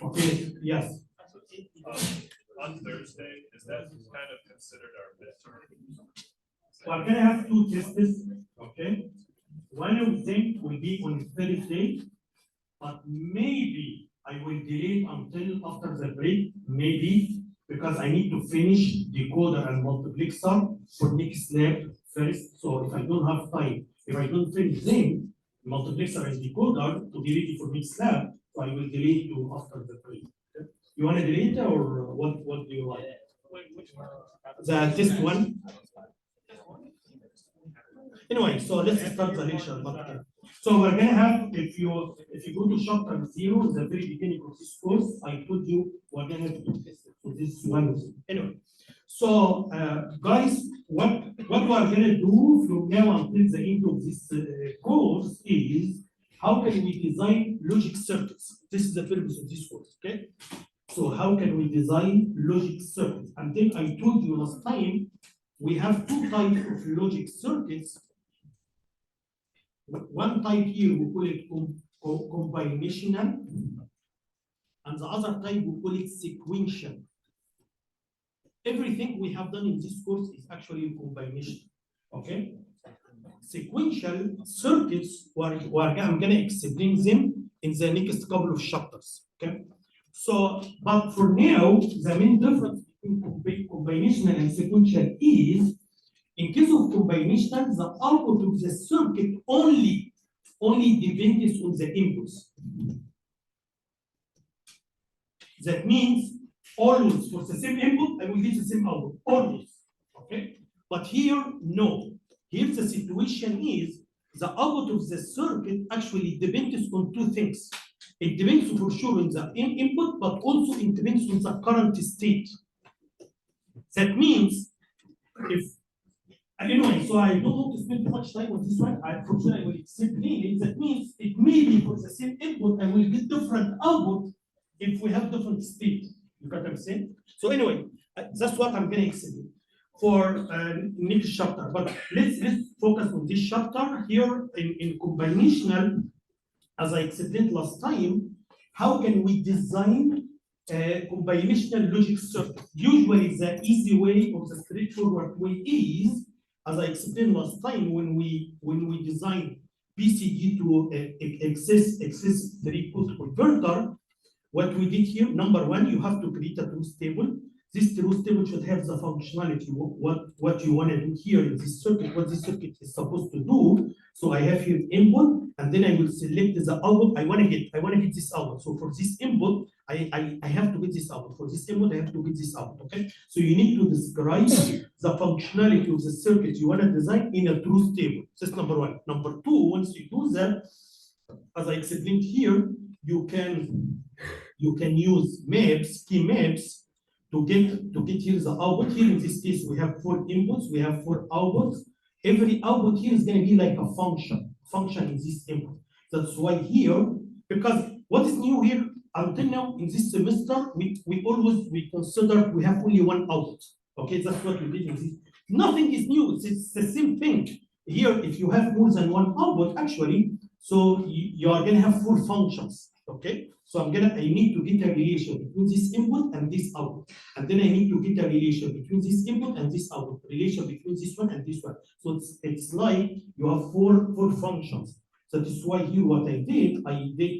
Okay, yes. On Thursday, is that kind of considered our midterm? We're gonna have two tests, okay? One of them will be on Thursday, but maybe I will delay until after the break, maybe, because I need to finish decoder and multiplexer for next lab first. So if I don't have time, if I don't finish them, multiplexer and decoder to be ready for next lab, so I will delay to after the break. Okay? You want to delay it or what do you like? Which one? The test one? Anyway, so let's start the lecture. So we're gonna have, if you go to chapter 0, the very beginning of this course, I told you we're gonna have to test it. So this one is anyway. So guys, what we're gonna do from now until the end of this course is how can we design logic circuits? This is the purpose of this course, okay? So how can we design logic circuits? And then I told you last time we have two types of logic circuits. One type here we call it combinational, and the other type we call it sequential. Everything we have done in this course is actually combination. Okay? Sequential circuits, I'm going to explain them in the next couple of chapters. Okay? So, but for now, the main difference between combinational and sequential is, in case of combinational, the output of the circuit only depends on the inputs. That means always for the same input, I will get the same output, always. Okay? But here, no. Here the situation is the output of the circuit actually depends on two things. It depends for sure on the input, but also it depends on the current state. That means if anyway, so I don't want to spend too much time on this one. For sure I will explain it. That means it may be for the same input, I will get different output if we have different state. You got what I'm saying? So anyway, that's what I'm going to explain for next chapter. But let's focus on this chapter here in combinational. As I explained last time, how can we design combinational logic circuit? Usually the easy way or the straightforward way is, as I explained last time, when we design BCD to excess 3-put converter, what we did here, number one, you have to create a truth table. This truth table should have the functionality, what you want to do here in this circuit, what this circuit is supposed to do. So I have here input, and then I will select the output I want to get this output. So for this input, I have to get this output. For this input, I have to get this output. Okay. So you need to describe the functionality of the circuit you want to design in a truth table. That's number one. Number two, once you do that, as I explained here, you can use maps, key maps, to get here the output. Here in this case, we have 4 inputs, we have 4 outputs. Every output here is going to be like a function in this input. That's why here, because what is new here until now in this semester, we always consider we have only one output. Okay, that's what we did in this. Nothing is new, it's the same thing. Here, if you have more than one output, actually, so you are going to have 4 functions. Okay, so I need to get a relation between this input and this output, and then I need to get a relation between this input and this output, relation between this one and this one. So it's like you have four functions. That is why here what I did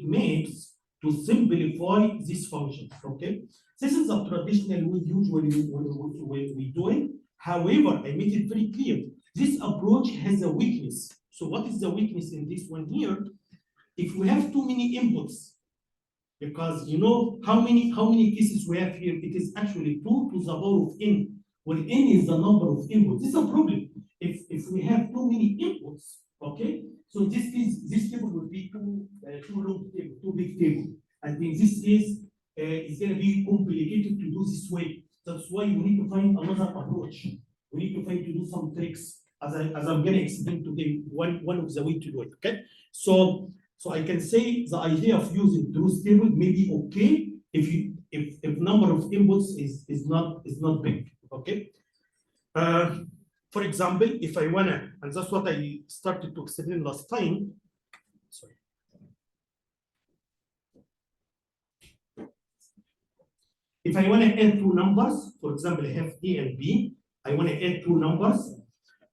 maps to simplify these functions. Okay, this is a traditional way usually we do it. However, I made it very clear. This approach has a weakness. So what is the weakness in this one here? If we have too many inputs, because you know how many cases we have here, it is actually 2 to the power of n, where n is the number of inputs. This is a problem. If we have too many inputs, okay, so this table will be too long table, too big table. And in this case, it's going to be complicated to do this way. That's why we need to find another approach. We need some tricks as I'm gonna explain today, one of the way to do it, okay? So I can say the idea of using truth table may be okay if number of inputs is not big, okay? For example, if I wanna, and that's what I started to explain last time. Sorry. If I want to add two numbers, for example, I have A and B, I want to add two numbers.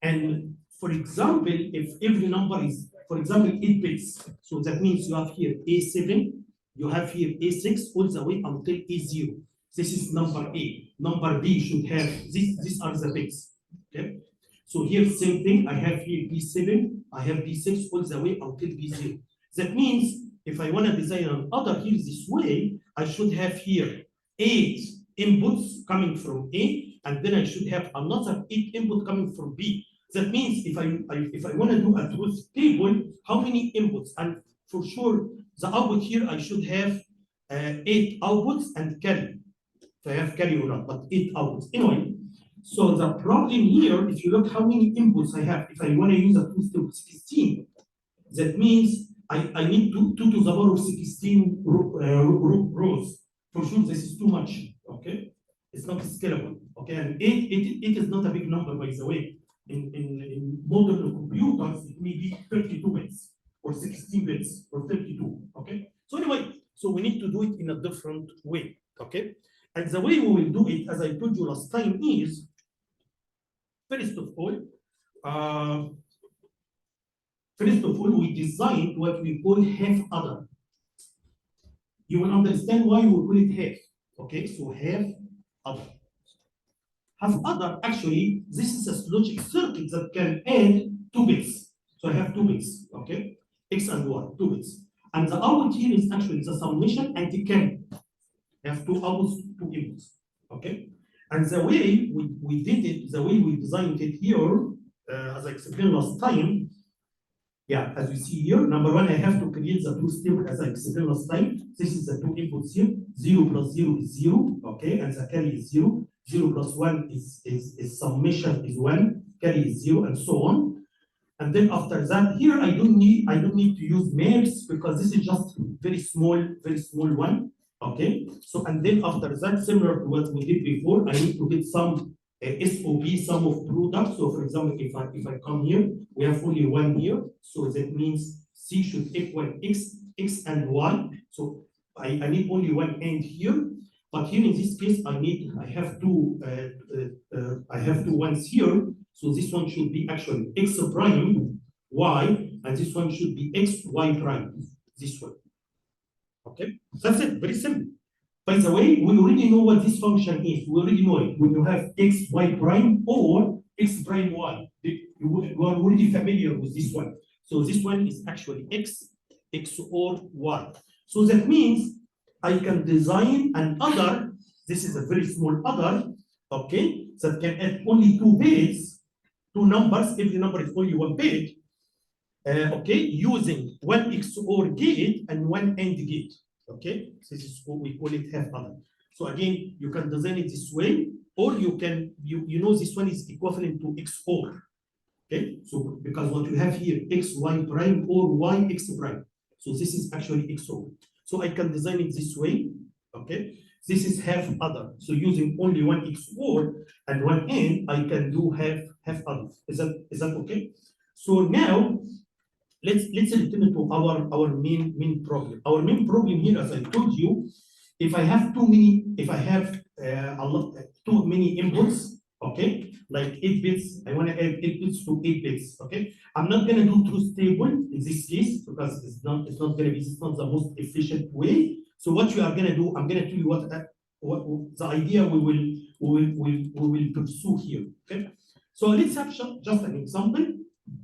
And for example, if every number is, for example, 8 bits, so that means you have here A7, you have here A6, all the way until A0. This is number A. Number B should have, these are the bits, okay? So here, same thing, I have here B7, I have B6, all the way until B0. That means if I want to design another here this way, I should have here 8 inputs coming from A, and then I should have another 8 input coming from B. That means if I want to do a truth table, how many inputs? And for sure, the output here, I should have 8 outputs and carry. If I have carry or not, but 8 outputs. Anyway, so the problem here, if you look how many inputs I have, if I want to use a truth table 16, that means I need 2 to the power of 16 rows. For sure, this is too much, okay? It's not scalable, okay? And 8 is not a big number, by the way. In modern computers, it may be 32 bits, or 16 bits, or 32, okay? So anyway, so we need to do it in a different way, okay? And the way we will do it, as I told you last time, is, first of all, we designed what we call half adder. You will understand why we call it half. Okay, so half adder. Half adder, actually, this is a logic circuit that can add 2 bits. So I have 2 bits, okay? X and Y, 2 bits. And the output here is actually the summation and the carry. I have 2 outputs, 2 inputs, okay? And the way we did it, the way we designed it here, as I explained last time, yeah, as you see here, number one, I have to create the truth table as I explained last time. This is the 2 inputs here. 0 plus 0 is 0, okay, and the carry is 0. 0 plus 1 is summation is 1, carry is 0, and so on. And then after that, here I don't need to use maps because this is just very small one. Okay. So and then after that, similar to what we did before, I need to get some SOP, sum of products. So for example, if I come here, we have only 1 here. So that means C should equal X and Y. So I need only 1 end here. But here in this case, I have two ones here. So this one should be actually X prime Y, and this one should be X Y prime. This one. Okay, that's it. Very simple. By the way, we already know what this function is. We already know it. When you have X Y prime or X prime Y, you are already familiar with this one. So this one is actually X or Y. So that means I can design an adder. This is a very small adder, okay, that can add only 2 bits, 2 numbers. Every number is only 1 bit, okay, using 1 XOR gate and 1 AND gate, okay. This is what we call it half adder. So again, you can design it this way, or you can, you know, this one is equivalent to XOR, okay. So because what you have here, X Y prime or Y X prime. So this is actually XOR. So I can design it this way, okay? This is half adder. So using only 1 XOR and 1 AND, I can do half adder. Is that okay? So now let's return to our main problem. Our main problem here, as I told you, if I have too many inputs, okay, like 8 bits, I want to add 8 bits to 8 bits, okay. I'm not gonna do truth table in this case because it's not the most efficient way. So what you are gonna do, I'm gonna tell you what the idea we will pursue here, okay. So let's have just an example.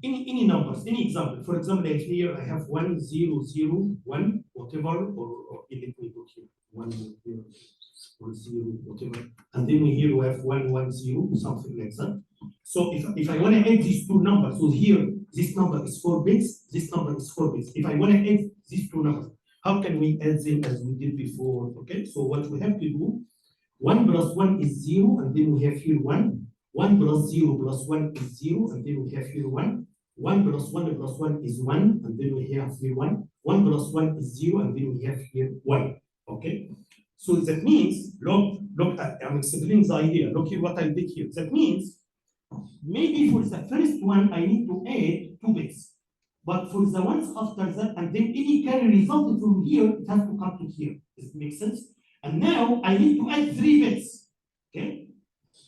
Any numbers, any example. For example, here I have 1 0 0 1 whatever, or let me go here 1 0 or 0 whatever, and then here we have 1 1 0 something like that. So if I want to add these 2 numbers, so here this number is 4 bits, this number is 4 bits. If I want to add these 2 numbers, how can we add them as we did before? Okay, so what we have to do, 1 plus 1 is 0, and then we have here 1. 1 plus 0 plus 1 is 0, and then we have here 1. 1 plus 1 plus 1 is 1, and then we have here 1. 1 plus 1 is 0, and then we have here 1. Okay? So that means, look, I'm explaining the idea. Look here what I did here. That means, maybe for the first one, I need to add 2 bits. But for the ones after that, and then any carry resulted from here, it has to come to here. Does it make sense? And now I need to add 3 bits. Okay?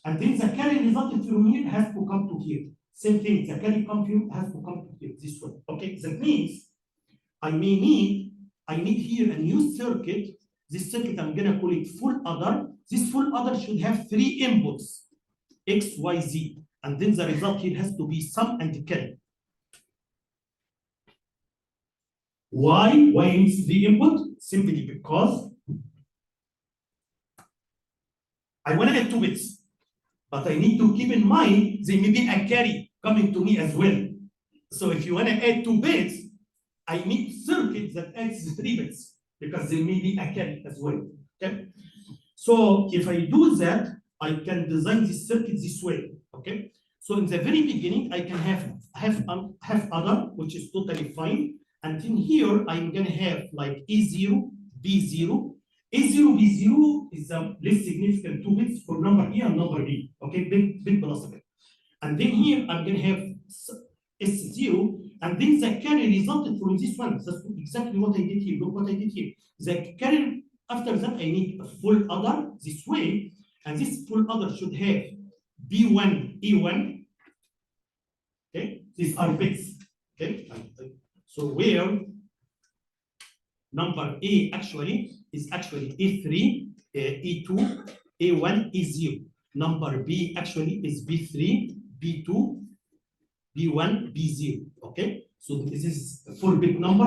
And then the carry resulted from here has to come to here. Same thing, the carry come here has to come to here, this one. Okay, that means I need here a new circuit. This circuit, I'm gonna call it full adder. This full adder should have 3 inputs, X, Y, Z. And then the result here has to be sum and carry. Why needs 3 input? Simply because I want to add 2 bits, but I need to keep in mind there may be a carry coming to me as well. So if you want to add 2 bits, I need circuit that adds 3 bits because there may be a carry as well. Okay. So if I do that, I can design this circuit this way. Okay. So in the very beginning, I can have adder, which is totally fine. And in here, I'm gonna have like A0, B0. A0, B0 is a less significant 2 bits for number A and number B. Okay, big plus bit. And then here, I'm gonna have S0, and then the carry resulted from this one. That's exactly what I did here. Look what I did here. The carry, after that, I need a full adder this way, and this full adder should have B1, E1. Okay, these are bits. Okay, so where number A is actually A3, E2, A1, E0. Number B actually is B3, B2, B1, B0. Okay, so this is a 4-bit number,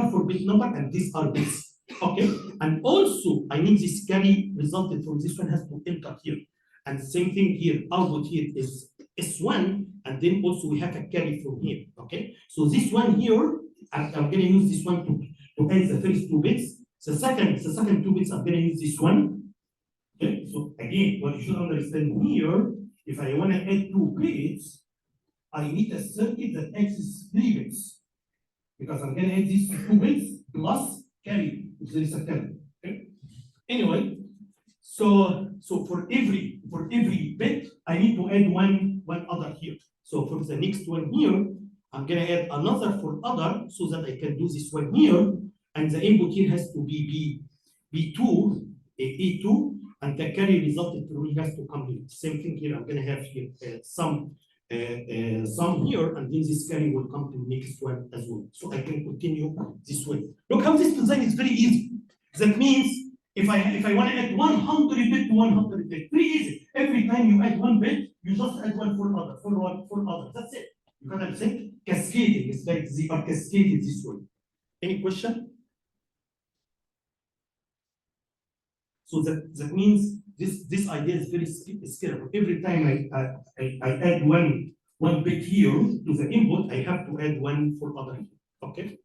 and these are bits. Okay, and also I need this carry resulted from this one has to enter here. And same thing here, output here is S1, and then also we have a carry from here. Okay, so this one here, I'm going to use this one to add the first 2 bits. The second 2 bits, I'm going to use this one. Okay, so again, what you should understand here, if I want to add 2 bits, I need a circuit that adds 3 bits. Because I'm going to add these 2 bits plus carry, if there is a carry. Okay. Anyway, so for every bit, I need to add one other here. So for the next one here, I'm gonna add another for other so that I can do this one here, and the input here has to be B2, E2, and the carry resulted from it has to come here. Same thing here. I'm gonna have here some here, and then this carry will come to the next one as well. So I can continue this way. Look how this design is very easy. That means if I want to add 100 bit to 100 bit, very easy. Every time you add 1 bit, you just add one for other. That's it. You can say cascading. It's like they are cascaded this way. Any question? So that means this idea is very scalable. Every time I add one bit here to the input, I have to add one for other here. Okay.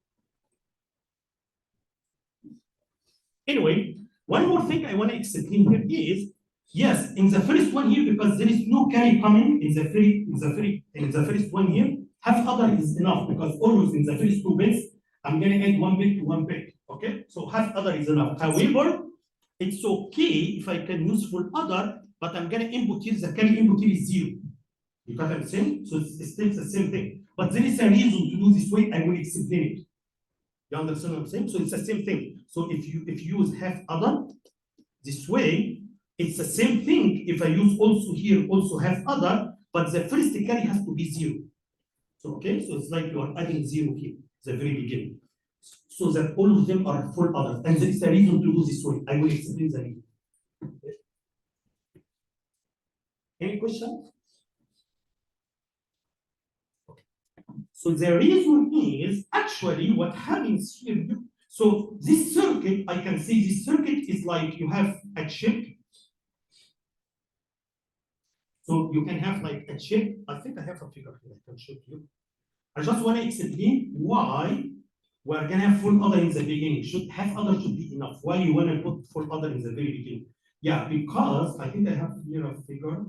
Anyway, one more thing I want to explain here is, yes, in the first one here, because there is no carry coming in the first one here, half adder is enough because always in the first 2 bits, I'm going to add 1 bit to 1 bit. Okay, so half adder is enough. However, it's okay if I can use full adder, but I'm going to input here, the carry input here is 0. You got what I'm saying? So it's still the same thing. But there is a reason to do this way, I will explain it. You understand what I'm saying? So it's the same thing. So if you use half adder this way, it's the same thing if I use also here, also half adder, but the first carry has to be 0. So okay, so it's like you are adding 0 here, the very beginning. So that all of them are full adders. And there is a reason to do this way. I will explain the reason. Okay. Any questions? Okay. So the reason is actually what happens here. So this circuit, I can say this circuit is like you have a chip. So you can have like a chip. I think I have a figure here I can show you. I just want to explain why we're gonna have full adder in the beginning. Half adder should be enough. Why you want to put full adder in the very beginning? Yeah, because I think I have here a figure.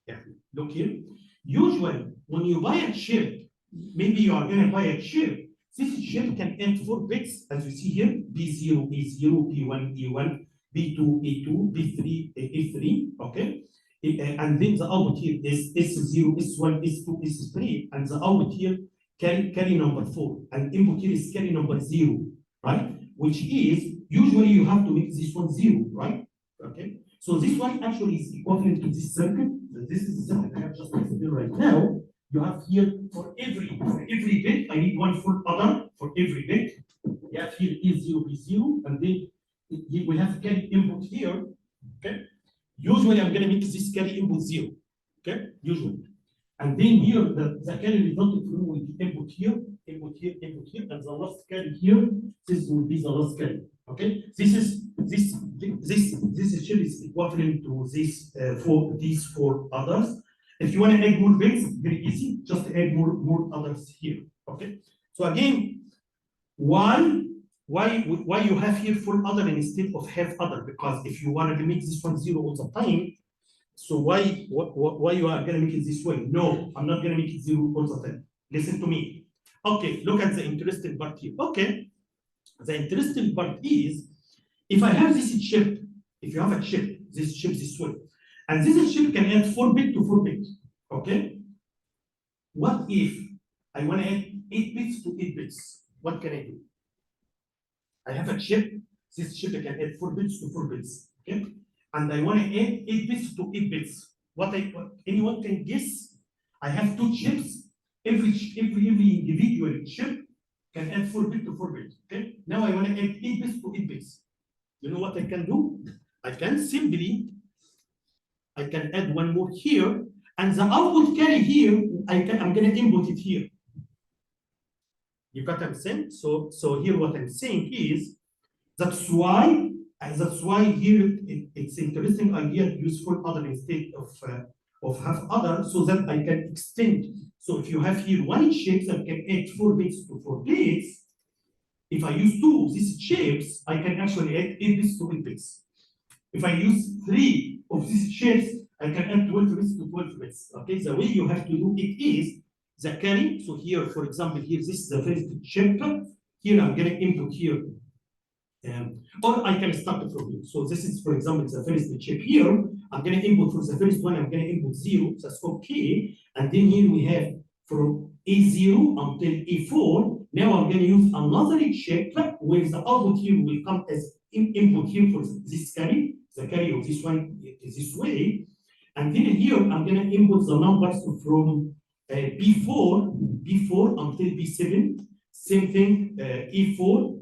Yeah. Look here. Usually, when you buy a chip, maybe you are going to buy a chip. This chip can add 4 bits, as you see here: B0, A0, B1, A1, B2, A2, B3, A3. Okay. And then the output here is S0, S1, S2, S3, and the output here carry number 4, and input here is carry number 0, right? Which is usually you have to make this one 0, right? Okay. So this one actually is equivalent to this circuit. This is the circuit I have just explained right now. You have here for every bit, I need one full other for every bit. You have here A0, B0, and then we have carry input here. Okay. Usually I'm going to make this carry input 0. Okay. Usually. And then here the carry resulted from will be input here, input here, input here, and the last carry here. This will be the last carry. Okay. This chip is equivalent to this for these 4 others. If you want to add more bits, very easy. Just add more others here. Okay. So again, why you have here full other instead of half other? Because if you want to make this one 0 all the time, so why you are going to make it this way? No, I'm not going to make it 0 all the time. Listen to me. Okay, look at the interesting part here. Okay, the interesting part is, if I have this chip, if you have a chip, this chip this way, and this chip can add 4 bit to 4 bit. Okay, what if I want to add 8 bits to 8 bits? What can I do? I have a chip. This chip can add 4 bits to 4 bits. Okay, and I want to add 8 bits to 8 bits. What anyone can guess? I have 2 chips. Every individual chip can add 4 bit to 4 bit. Okay. Now I want to add 8 bits to 8 bits. You know what I can do? I can add one more here, and the output carry here, I'm going to input it here. You got what I'm saying? So here what I'm saying is, that's why here it's interesting idea to use full other instead of half other, so that I can extend. So if you have here 1 chip that can add 4 bits to 4 bits, if I use 2 of these chips, I can actually add 8 bits to 8 bits. If I use 3 of these chips, I can add 12 bits to 12 bits. Okay, the way you have to do it is the carry. So here, for example, here this is the first chip. Here I'm going to input here. Or I can start it from here. So this is, for example, the first chip here. I'm going to input for the first one, I'm going to input 0. That's okay. And then here we have from A0 until A4. Now I'm going to use another chip where the output here will come as input here for this carry. The carry of this one is this way. And then here I'm going to input the numbers from B4 until B7. Same thing, E4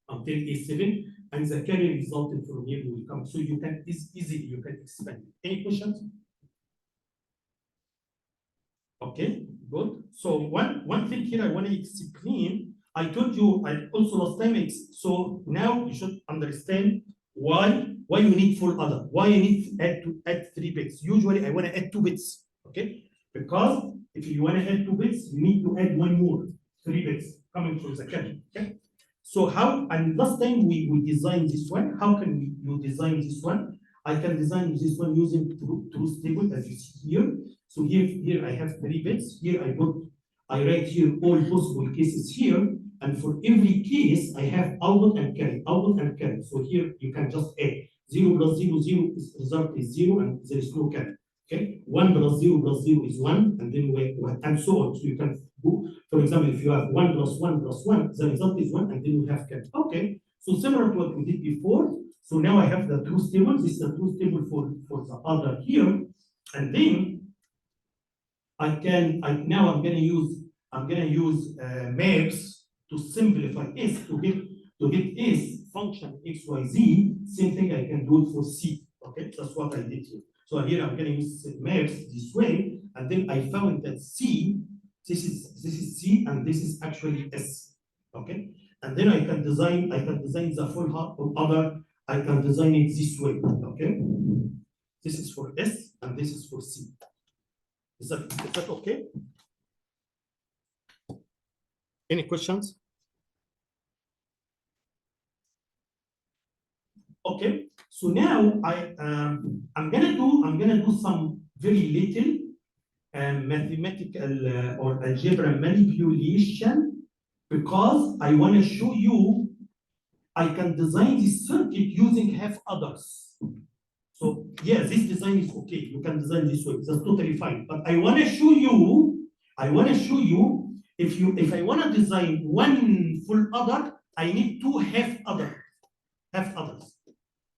until A7, and the carry resulted from here will come. So you can easily you can expand. Any questions? Okay, good. So one thing here I want to explain. I told you I also last time. So now you should understand why you need full other. Why you need to add 3 bits. Usually I want to add 2 bits. Okay, because if you want to add 2 bits, you need to add one more 3 bits coming from the carry. Okay. So how, and last time we designed this one, how can you design this one? I can design this one using truth table, as you see here. So here I have 3 bits. Here I write here all possible cases here, and for every case I have output and carry, output and carry. So here you can just add 0 plus 0, 0 is result is 0, and there is no carry. Okay, 1 plus 0 is 1, and then and so on. So you can go, for example, if you have 1 plus 1 plus 1, the result is 1, and then you have carry. Okay, so similar to what we did before. So now I have the truth table. This is the truth table for the other here, and then I'm gonna use maps to simplify S to get S function XYZ. Same thing I can do it for C. Okay, that's what I did here. So here I'm going to use maps this way, and then I found that C, this is C, and this is actually S. Okay, and then I can design the full other. I can design it this way. Okay, this is for S, and this is for C. Is that okay? Any questions? Okay, so now I'm gonna do some very little mathematical or algebra manipulation because I want to show you I can design this circuit using half others. So yeah, this design is okay. You can design this way. That's totally fine. But I want to show you. If I want to design one full other, I need two half others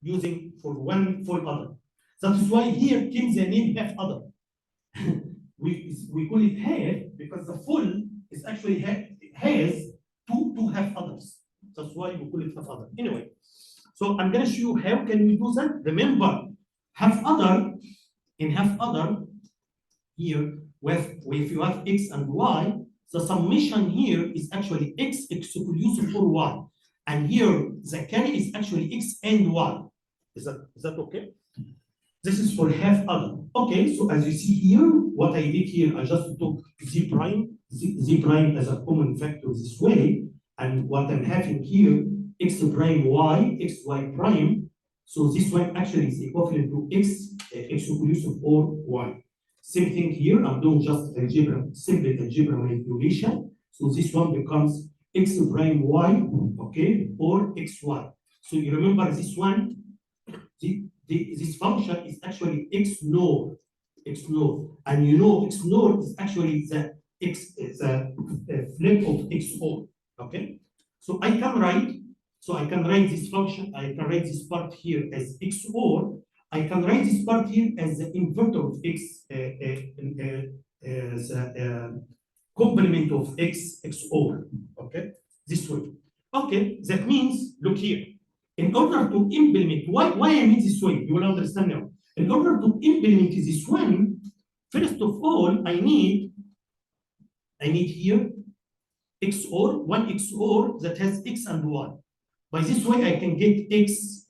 using for one full other. That is why here came the name half other. we call it half because the full is actually has two half others. That's why we call it half other. Anyway, so I'm going to show you how can we do that. Remember, half other here if you have x and y, the summation here is actually x exclusive for y, and here the carry is actually x and y. Is that okay? This is for half other. Okay, so as you see here, what I did here, I just took z prime as a common factor this way, and what I'm having here, x prime y, xy prime. So this one actually is equivalent to x exclusive or y. Same thing here, I'm doing just simple algebra manipulation. So this one becomes x prime y, okay, or xy. So you remember this one, this function is actually x nor, and you know x nor is actually the flip of x or, okay? So I can write this function, I can write this part here as x or, I can write this part here as the inverter of x, as a complement of x or, okay? This way. Okay, that means, look here, in order to implement, why I mean this way, you will understand now. In order to implement this one, first of all, I need here XOR, one XOR that has x and y. By this way, I can get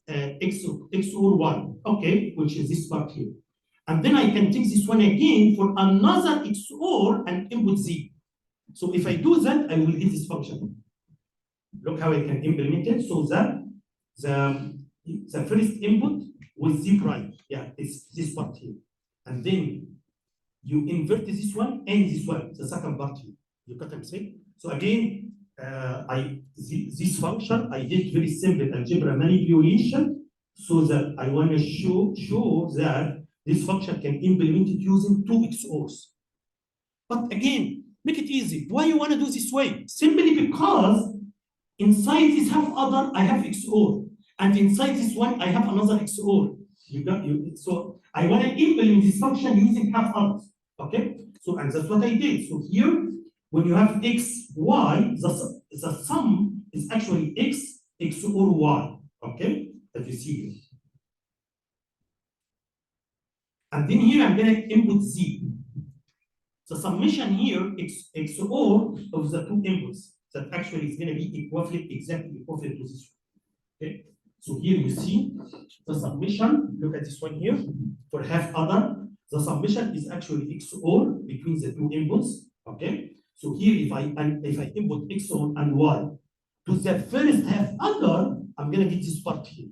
XOR 1, okay, which is this part here. And then I can take this one again for another XOR and input z. So if I do that, I will get this function. Look how I can implement it. So that the first input with z prime, yeah, it's this part here. And then you invert this one and this one, the second part here. You got what I'm saying? So again, this function, I did very simple algebra manipulation so that I want to show that this function can implement it using two XORs. But again, make it easy. Why you want to do this way? Simply because inside this half other, I have XOR. And inside this one, I have another XOR. So I want to implement this function using half others. Okay? So, and that's what I did. So here, when you have x, y, the sum is actually x XOR y. Okay? As you see here. And then here I'm going to input z. The summation here XOR of the two inputs that actually is going to be exactly equivalent to this one. Okay? So here you see the summation. Look at this one here. For half other, the summation is actually XOR between the two inputs. Okay? So here, if I input XOR and y to the first half other, I'm going to get this part here.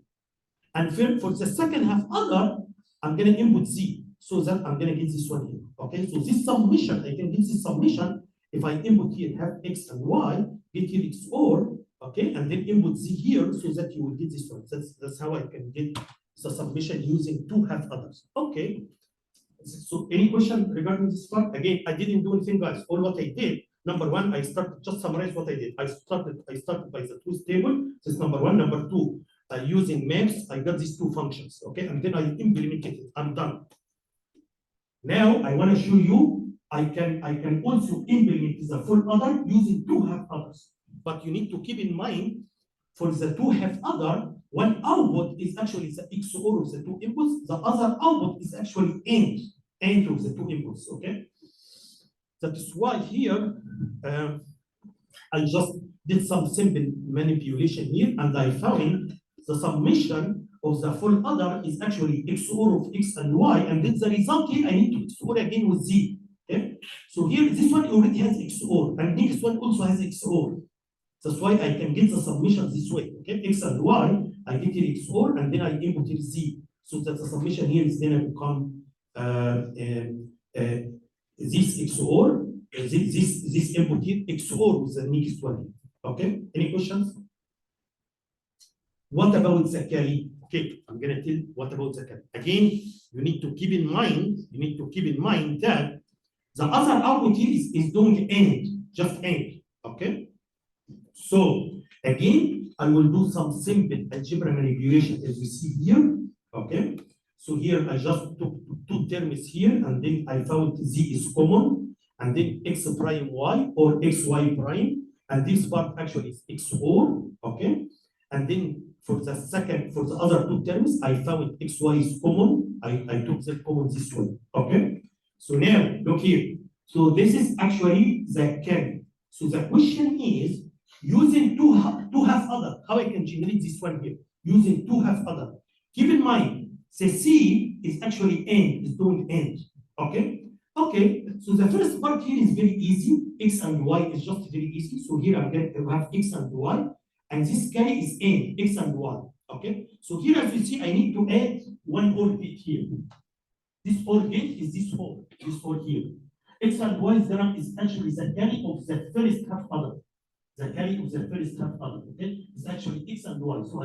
And for the second half other, I'm going to input z, so that I'm going to get this one here. Okay, so this summation, I can get this summation if I input here have x and y, get here XOR, okay, and then input z here, so that you will get this one. That's how I can get the summation using two half others. Okay. So any question regarding this part? Again, I didn't do anything, guys. All what I did, number one, I started, just summarize what I did. I started by the truth table. This is number one. Number two, using maps, I got these two functions, okay? And then I implemented it. I'm done. Now I want to show you, I can also implement the full other using two half others. But you need to keep in mind, for the two half other, one output is actually the XOR of the two inputs. The other output is actually AND of the two inputs, okay? That is why here, I just did some simple manipulation here, and I found the summation of the full other is actually XOR of X and Y, and then the result here, I need to XOR again with Z, okay? So here, this one already has XOR, and this one also has XOR. That's why I can get the summation this way, okay? X and Y, I get here XOR, and then I input here Z. So that the summation here is gonna become this XOR, this input here, XOR with the next one. Okay, any questions? What about the carry? Okay, I'm gonna tell what about the carry. Again, you need to keep in mind, that the other output here is doing AND, just AND. Okay. So again, I will do some simple algebra manipulation as we see here. Okay. So here I just took two terms here, and then I found Z is common, and then X prime Y or XY prime, and this part actually is XOR. Okay. And then for the other two terms, I found XY is common. I took the common this way. Okay. So now look here. So this is actually the carry. So the question is, using two half other, how I can generate this one here? Using two half other. Keep in mind, the C is actually AND, is doing AND. Okay? Okay, so the first part here is very easy. X and Y is just very easy. So here I'm going to have X and Y, and this carry is AND, X and Y. Okay? So here as you see, I need to add one OR gate here. This OR gate is this OR here. X and Y is actually the carry of the first half other. The carry of the first half other, okay? It's actually X and Y. So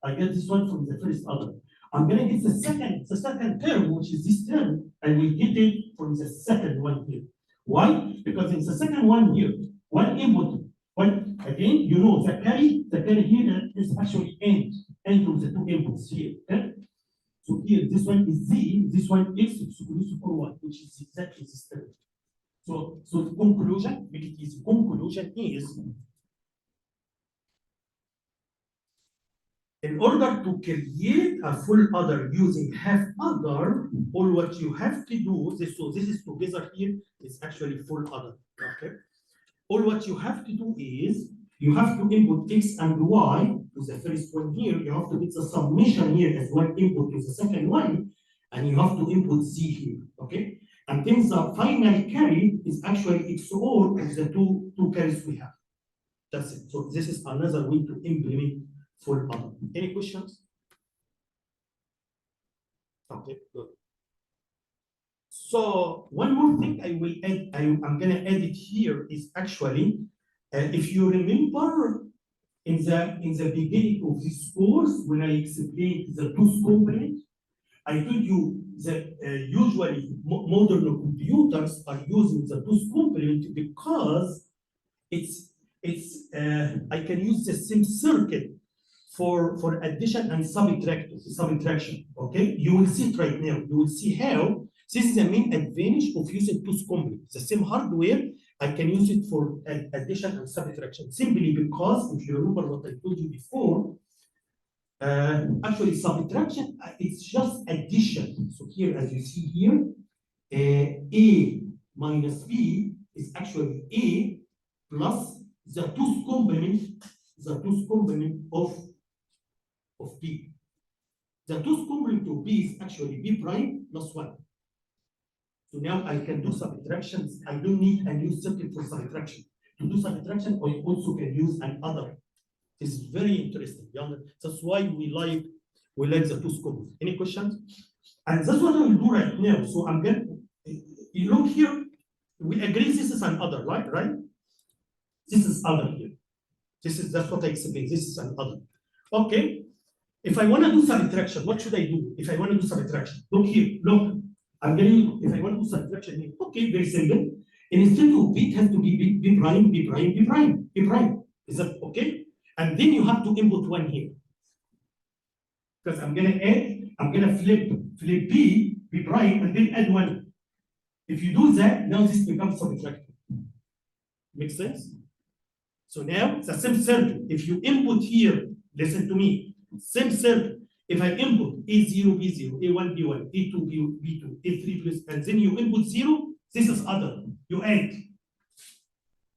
I get this one from the first other. I'm gonna get the second term, which is this term, and we get it from the second one here. Why? Because in the second one here, one input, again, you know the carry here is actually AND of the two inputs here. Okay? So here, this one is Z, this one is exclusive for Y, which is exactly this term. So the conclusion, make it easy. Conclusion is, in order to create a full other using half other, all what you have to do, this is together here, is actually full other. Okay. All what you have to do is, you have to input X and Y to the first one here. You have to get the summation here as one input to the second one, and you have to input Z here. Okay. And then the final carry is actually XOR of the two carries we have. That's it. So this is another way to implement full other. Any questions? Okay, good. So one more thing I will add, I'm gonna add it here is actually, if you remember in the beginning of this course, when I explained the two components, I told you that usually modern computers are using the two complement because I can use the same circuit for addition and subtraction. Okay, you will see it right now. You will see how this is the main advantage of using two complement. The same hardware, I can use it for addition and subtraction simply because if you remember what I told you before. Actually, subtraction, it's just addition. So here, as you see here, A minus B is actually A plus the two's complement of B. The two's complement of B is actually B prime plus 1. So now I can do subtractions. I don't need a new circuit for subtraction. To do subtraction, I also can use another. This is very interesting. That's why we like the two schools. Any questions? And that's what I will do right now. So I'm going to, you look here, we agree this is an other, right? This is other here. That's what I explained. This is an other. Okay. If I want to do subtraction, what should I do? If I want to do subtraction, look here, look. I'm getting, if I want to do subtraction here, okay, very simple. And instead of B, it has to be B prime. Is that okay? And then you have to input 1 here. Because I'm gonna flip B prime, and then add 1. If you do that, now this becomes subtractive. Makes sense? So now the same circuit. If you input here, listen to me, same circuit. If I input A0, B0, A1, B1, A2, B2, A3 plus, and then you input 0, this is other. You add.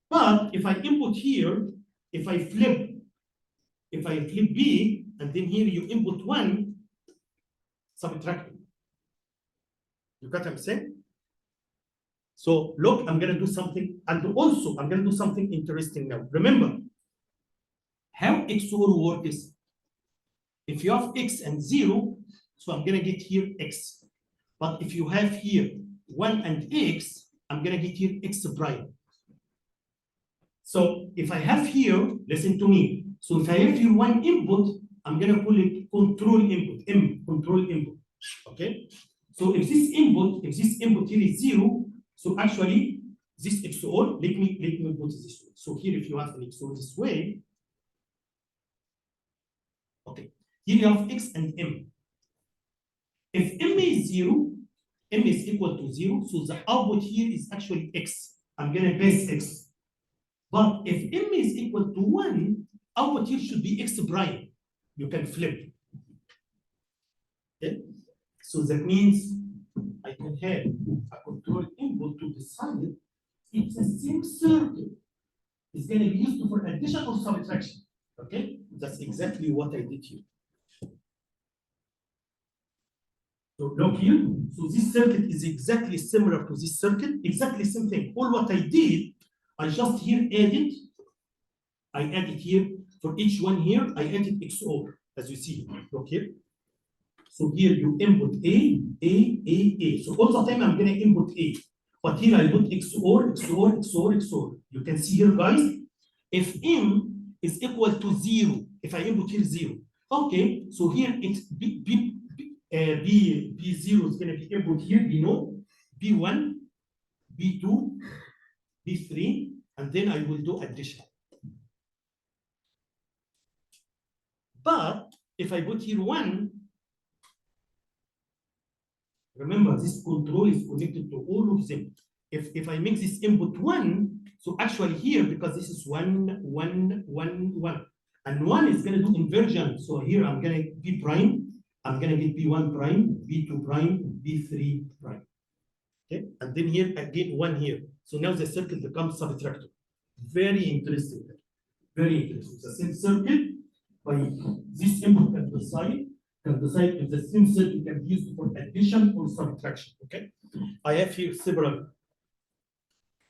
But if I input here, if I flip B, and then here you input 1, subtracting. You got what I'm saying? So look, I'm gonna do something, and also I'm gonna do something interesting now. Remember how XOR works. If you have x and 0, so I'm gonna get here x. But if you have here 1 and x, I'm gonna get here x prime. So if I have here, listen to me. So if I have here one input, I'm gonna call it control input, M, control input. Okay? So if this input here is 0, so actually this XOR, let me put it this way. So here if you have an XOR this way, okay, here you have X and M. If M is 0, M is equal to 0, so the output here is actually X. I'm gonna base X. But if M is equal to 1, output here should be X prime. You can flip. Okay? So that means I can have a control input to decide if the same circuit is going to be used for addition or subtraction. Okay? That's exactly what I did here. So look here. So this circuit is exactly similar to this circuit, exactly same thing. All what I did, I just here added, I added here, for each one here, I added XOR, as you see. Look here. So here you input A. So all the time I'm gonna input A. But here I put XOR. You can see here, guys, if M is equal to 0, if I input here 0, okay, so here it's B0 is gonna be input here, B0, B1, B2, B3, and then I will do addition. But if I put here 1, remember, this control is connected to all of them. If I make this input 1, so actually here, because this is 1, 1, 1, 1, and 1 is going to do inversion. So here I'm going to B prime, I'm going to get B1 prime, B2 prime, B3 prime. Okay, and then here again 1 here. So now the circuit becomes subtractor. Very interesting. Very interesting. The same circuit, by this input can decide if the same circuit can be used for addition or subtraction. Okay, I have here several.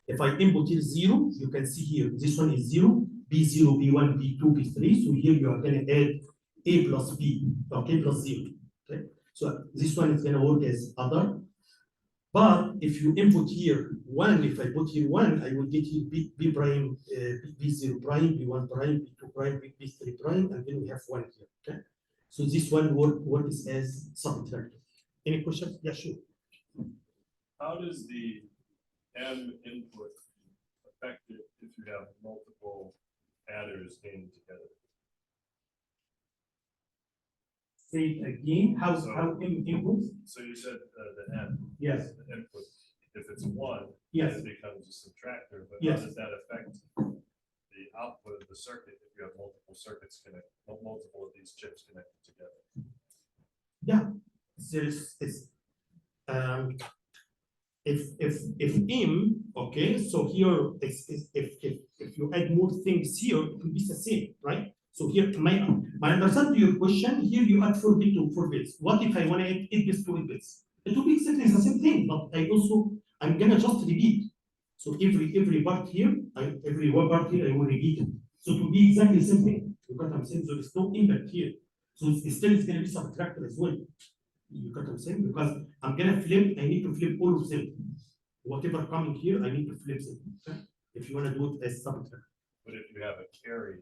If I input here 0, you can see here this one is 0, B0, B1, B2, B3. So here you are going to add A plus B, okay, plus 0. Okay, so this one is going to work as other. But if you input here 1, if I put here 1, I will get here B prime, B0 prime, B1 prime, B2 prime, B3 prime, and then we have 1 here. Okay. So this one works as subtractor. Any questions? Yeah, sure. How does the M input affect it if you have multiple adders aimed together? Say it again. How M inputs? So you said the M. Yes. The input. If it's 1, yes, it becomes a subtractor. But yes, how does that affect the output of the circuit if you have multiple circuits connected, multiple of these chips connected together? Yeah, if M, okay, so here if you add more things here, it will be the same, right? So here my understand to your question, here you add 4 bits to 4 bits. What if I want to add 8 bits to 8 bits? It will be exactly the same thing, but I'm gonna just repeat. So every part here, every one part here, I will repeat it. So it will be exactly the same thing. You got what I'm saying? So there's no impact here. So it's gonna be subtractor as well. You got what I'm saying? Because I'm gonna flip, I need to flip all of them. Whatever coming here, I need to flip them. Okay? If you want to do it as subtractor. But if you have a carry,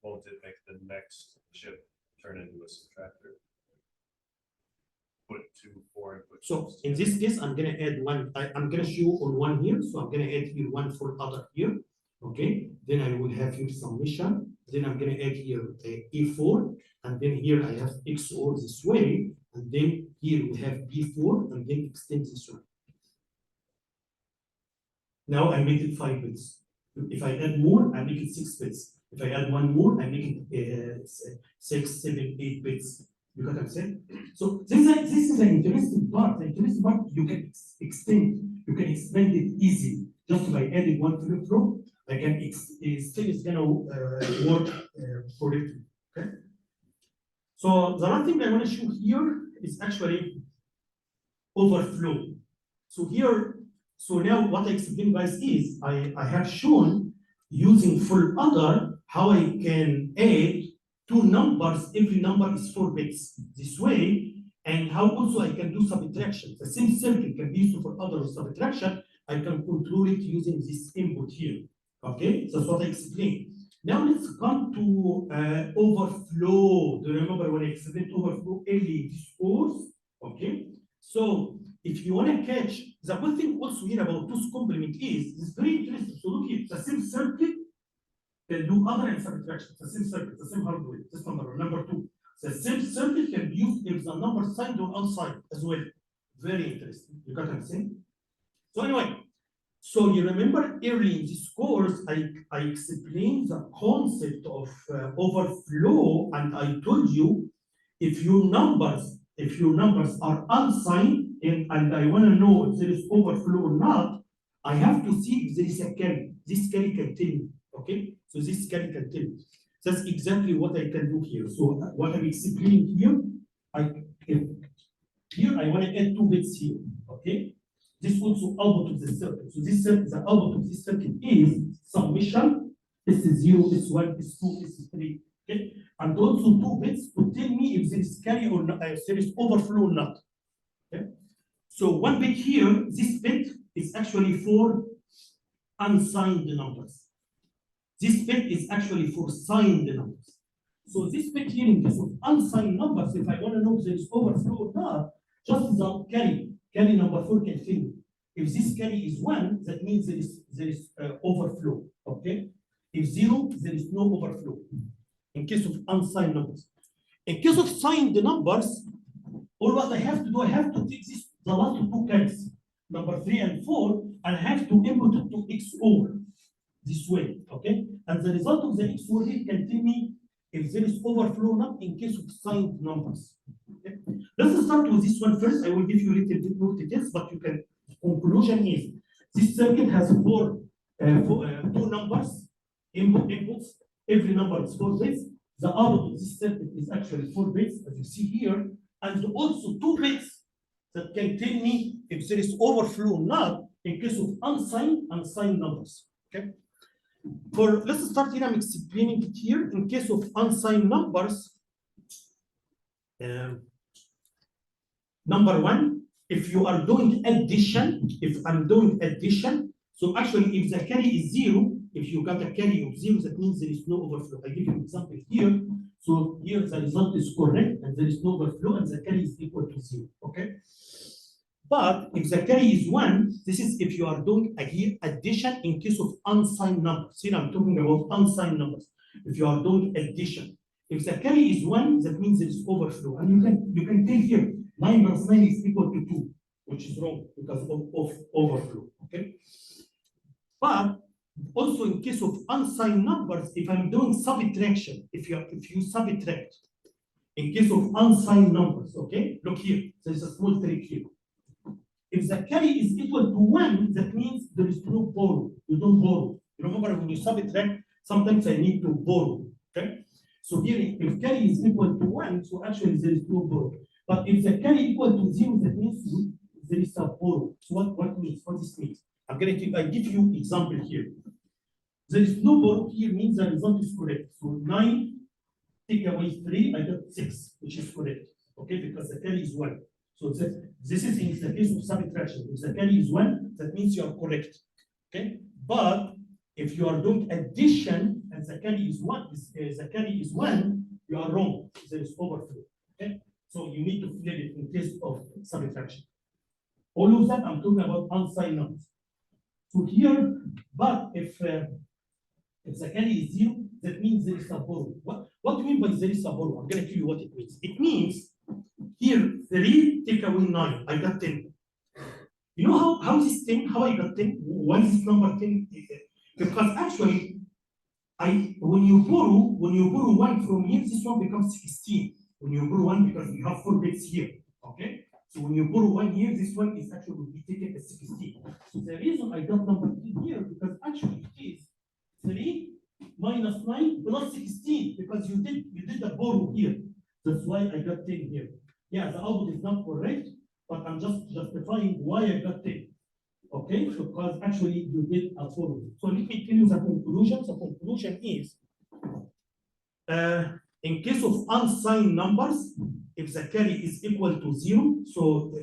won't it make the next chip turn into a subtractor? Put 2 4 inputs. So in this case, I'm gonna add 1. I'm gonna show on 1 here. So I'm gonna add here 1 for other here. Okay. Then I will have here summation. Then I'm gonna add here A4, and then here I have XOR this way, and then here we have B4, and then extend this one. Now I make it 5 bits. If I add more, I make it 6 bits. If I add 1 more, I make it 6, 7, 8 bits. You got what I'm saying? So this is an interesting part. The interesting part, you can extend, you can expand it easy. Just by adding 1 flip-flop, I can still is gonna work correctly. Okay. So the other thing I want to show here is actually overflow. So here, so now what I explained, guys, is I have shown using full adder how I can add two numbers, every number is 4 bits. This way, and how also I can do subtraction. The same circuit can be used for other subtraction. I can control it using this input here. Okay, that's what I explained. Now let's come to overflow. Do you remember when I explained overflow early this course? Okay, so if you want to catch, the good thing also here about two's complement is it's very interesting. So look here, the same circuit can do other and subtraction. The same circuit, the same hardware. This number 2. The same circuit can be used if the number signed or unsigned as well. Very interesting. You got what I'm saying? So anyway, so you remember early in this course, I explained the concept of overflow, and I told you if your numbers are unsigned and I want to know if there is overflow or not, I have to see if there is a carry. This carry can tell me. Okay, so this carry can tell me. That's exactly what I can do here. So what I'm explaining here, here I want to add 2 bits here. Okay. This also output of the circuit. So this circuit, the output of this circuit is summation S0, S1, S2, S3. Okay, and also 2 bits to tell me if there is carry or not, if there is overflow or not. Okay, so 1 bit here, this bit is actually for unsigned numbers. This bit is actually for signed numbers. So this bit here in case of unsigned numbers, if I want to know if there is overflow or not, just the carry number 4 can tell me. If this carry is 1, that means there is overflow. Okay. If 0, there is no overflow. In case of unsigned numbers. In case of signed numbers, all what I have to do, I have to take the last 2 carries, number 3 and 4, and I have to input it to XOR this way. Okay. And the result of the XOR here can tell me if there is overflow or not in case of signed numbers. Okay. Let's start with this one first. I will give you a little bit more details, but you can. Conclusion is this circuit has 2 numbers, inputs. Every number is 4 bits. The output of this circuit is actually 4 bits, as you see here, and also 2 bits that can tell me if there is overflow or not in case of unsigned and signed numbers. Okay. Let's start here. I'm explaining it here. In case of unsigned numbers, number 1, if you are doing addition, if I'm doing addition, so actually if the carry is 0, if you got a carry of 0, that means there is no overflow. I give you an example here. So here the result is correct and there is no overflow and the carry is equal to 0. Okay. But if the carry is 1, this is if you are doing here addition in case of unsigned numbers. Here I'm talking about unsigned numbers. If you are doing addition, if the carry is 1, that means there is overflow. And you can tell here 9 plus 9 is equal to 2, which is wrong because of overflow. Okay. But also in case of unsigned numbers, if I'm doing subtraction, if you subtract, in case of unsigned numbers, okay, look here, there's a small trick here. If the carry is equal to 1, that means there is no borrow. You don't borrow. You remember when you subtract, sometimes I need to borrow. Okay. So here, if carry is equal to 1, so actually there is no borrow. But if the carry equal to 0, that means there is a borrow. So what this means? I give you example here. There is no borrow here means the result is correct. So 9 take away 3, I got 6, which is correct. Okay, because the carry is 1. So this is in the case of subtraction. If the carry is 1, that means you are correct. Okay, but if you are doing addition and the carry is 1, you are wrong. There is overflow. Okay, so you need to flip it in case of subtraction. All of that I'm talking about unsigned numbers. So here, but if the carry is 0, that means there is a borrow. What do you mean by there is a borrow? I'm going to tell you what it means. It means here 3 take away 9, I got 10. You know how this 10, how I got 10? Why is this number 10? Because actually, when you borrow 1 from here, this one becomes 16. When you borrow 1, because we have 4 bits here. Okay? So when you borrow 1 here, this one is actually will be taken as 16. So the reason I got number 10 here, because actually it is 3 minus 9 plus 16, because you did the borrow here. That's why I got 10 here. Yeah, the output is not correct, but I'm just justifying why I got 10. Okay, because actually you did a borrow. So let me tell you the conclusion. The conclusion is In case of unsigned numbers, if the carry is equal to 0, so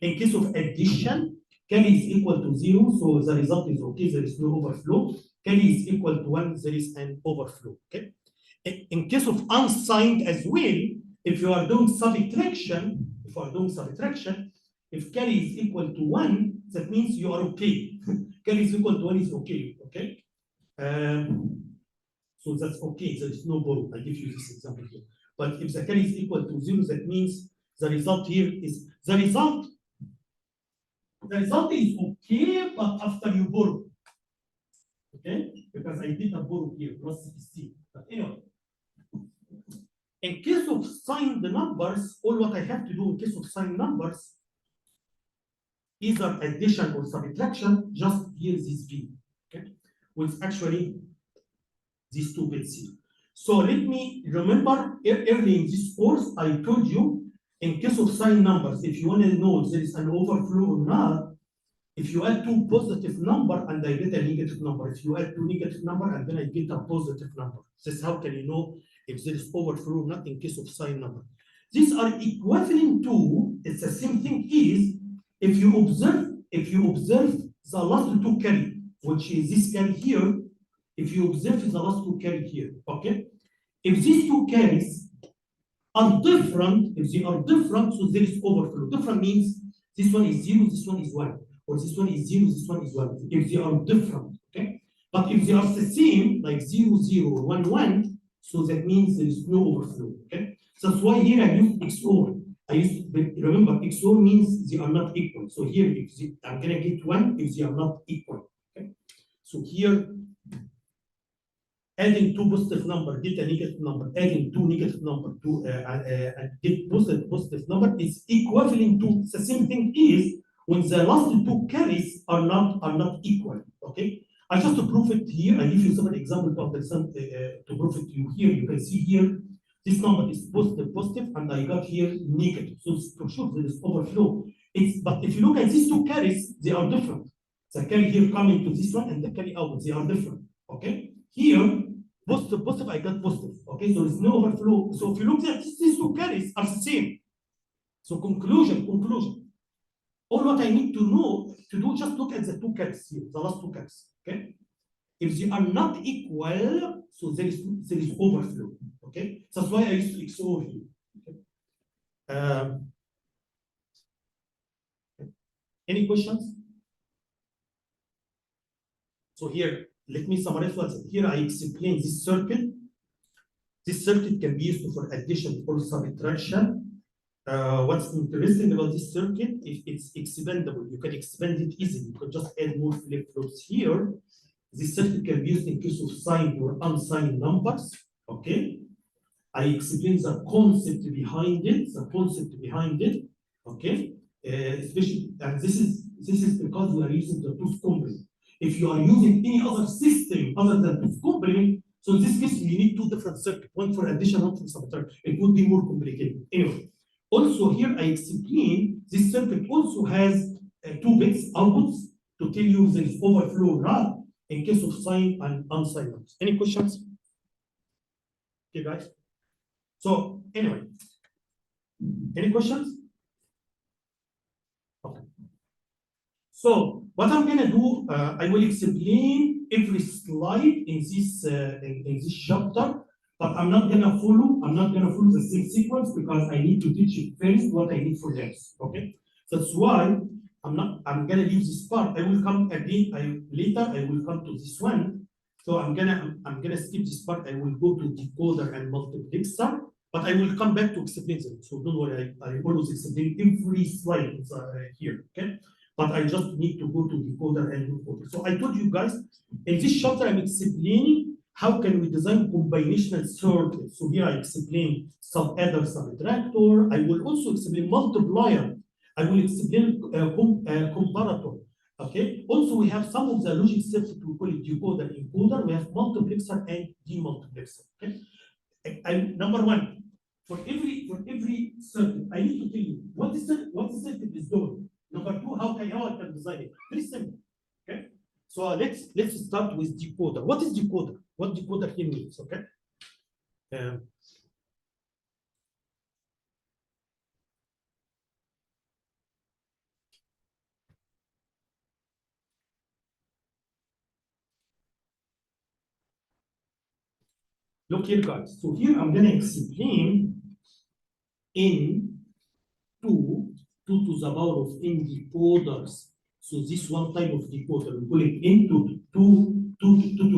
in case of addition, carry is equal to 0, so the result is okay, there is no overflow. Carry is equal to 1, there is an overflow. Okay. In case of unsigned as well, if you are doing subtraction, if carry is equal to 1, that means you are okay. Carry is equal to 1 is okay. Okay. So that's okay. There is no borrow. I give you this example here. But if the carry is equal to 0, that means the result here is the result. The result is okay, but after you borrow. Okay, because I did a borrow here, plus 16. But anyway, in case of signed numbers, all what I have to do in case of signed numbers, either addition or subtraction, just here this B, okay, with actually these two bits here. So let me remember early in this course, I told you in case of signed numbers, if you want to know if there is an overflow or not, if you add two positive number and I get a negative number, if you add two negative number and then I get a positive number, this is how can you know if there is overflow or not in case of signed number. These are equivalent to, it's the same thing is, if you observe the last two carry, which is this carry here, if you observe the last two carry here, okay? If these two carries are different, if they are different, so there is overflow. Different means this one is 0, this one is 1, or this one is 0, this one is 1. If they are different, okay? But if they are the same, like 0, 0, or 1, 1, so that means there is no overflow, okay? So that's why here I use XOR. Remember, XOR means they are not equal. So here, I'm gonna get 1 if they are not equal, okay? So here, adding two positive number, get a negative number, adding two negative number to get positive number is equivalent to the same thing is when the last two carries are not equal. Okay, I just to prove it here. I give you some example to understand to prove it to you here. You can see here this number is positive, and I got here negative. So for sure there is overflow. But if you look at these two carries, they are different. The carry here coming to this one and the carry out, they are different. Okay. Here, positive, I got positive. Okay, so there's no overflow. So if you look at these two carries are the same. So conclusion. All what I need to know to do, just look at the two carries here, the last two carries. Okay, if they are not equal, so there is overflow. Okay, so that's why I used to XOR here. Okay. Any questions? So here, let me summarize what's here. I explain this circuit. This circuit can be used for addition or subtraction. What's interesting about this circuit, if it's expandable, you can expand it easily. You can just add more flip-flops here. This circuit can be used in case of signed or unsigned numbers. Okay. I explain the concept behind it. Okay. Especially, and this is because we are using the tooth complement. If you are using any other system other than tooth complement, so in this case you need two different circuits, one for addition, one for subtraction. It would be more complicated. Anyway, also here I explain this circuit also has 2 bits outputs to tell you there is overflow or not in case of signed and unsigned numbers. Any questions? Okay, guys. So anyway, any questions? Okay. So what I'm gonna do, I will explain every slide in this chapter, but I'm not gonna follow the same sequence because I need to teach you first what I need for next. Okay, that's why I'm gonna leave this part. I will come again. Later I will come to this one. So I'm gonna skip this part. I will go to decoder and multiplexer, but I will come back to explain them. So don't worry. I always explain every slide here. Okay. But I just need to go to decoder and decoder. So I told you guys, in this chapter, I'm explaining how can we design combinational circuits. So here I explain sub-adder, subtractor. I will also explain multiplier. I will explain comparator. Okay. Also, we have some of the logic steps we call it decoder, encoder. We have multiplexer and demultiplexer. Okay. And number one, for every circuit, I need to tell you what the circuit is doing. Number two, how I can design it. Very simple. Okay. So let's start with decoder. What is decoder? What decoder here means? Okay. Look here, guys. So here I'm gonna explain n two to the power of n decoders. So this one type of decoder, we call it n to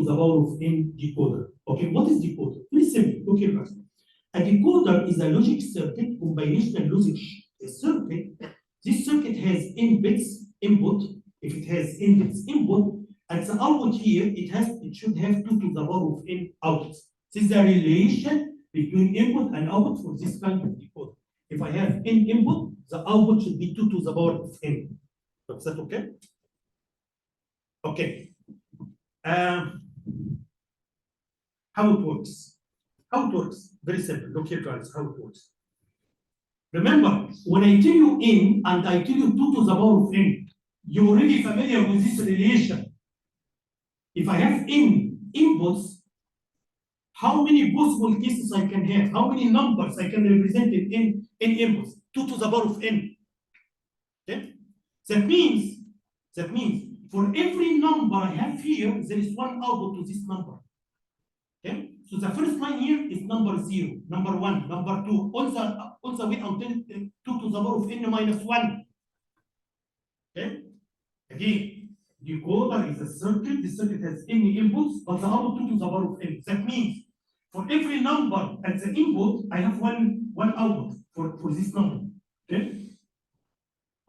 the power of n decoder. Okay, what is decoder? Very simple. Look here, guys. A decoder is a logic circuit, combinational logic circuit. This circuit has n bits input. If it has n bits input, and the output here, it should have 2 to the power of n outputs. This is the relation between input and output for this kind of decoder. If I have n input, the output should be 2 to the power of n. Is that okay? Okay. How it works? How it works? Very simple. Look here, guys, how it works. Remember, when I tell you n and I tell you 2 to the power of n, you're already familiar with this relation. If I have n inputs, how many possible cases I can have? How many numbers I can represent in n inputs? 2 to the power of n. Okay? That means for every number I have here, there is one output to this number. Okay? So the first line here is number 0, number 1, number 2, all the way until 2 to the power of n minus 1. Okay? Again, decoder is a circuit. The circuit has any inputs, but the output 2 to the power of n. That means for every number at the input, I have one output for this number. Okay?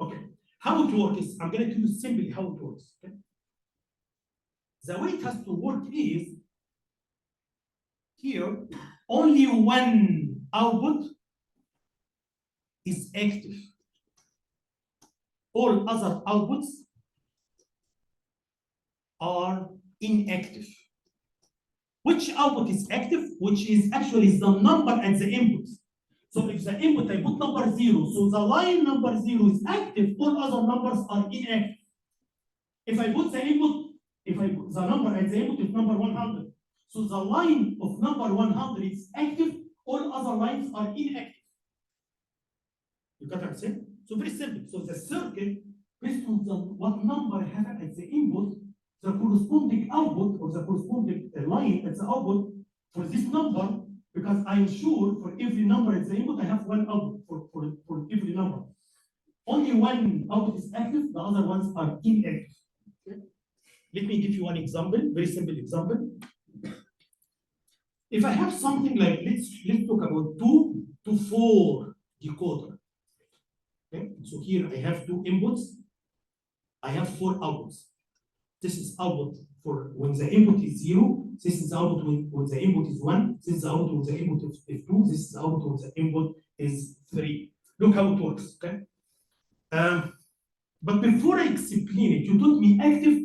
Okay. How it works is, I'm going to tell you simply how it works. Okay? The way it has to work is, here, only one output is active. All other outputs are inactive. Which output is active? Which is actually the number at the input. So if the input I put number 0, so the line number 0 is active, all other numbers are inactive. If I put the input, if I put the number at the input is number 100, so the line of number 100 is active, all other lines are inactive. You got what I'm saying? So very simple. So the circuit, based on what number I have at the input, the corresponding output or the corresponding line at the output for this number, because I'm sure for every number at the input, I have one output for every number. Only one output is active, the other ones are inactive. Okay? Let me give you one example, very simple example. If I have something like, let's talk about 2 to 4 decoder. Okay, so here I have 2 inputs, I have 4 outputs. This is output for when the input is 0, this is output when the input is 1, this is output when the input is 2, this is output when the input is 3. Look how it works, okay? But before I explain it, you told me active,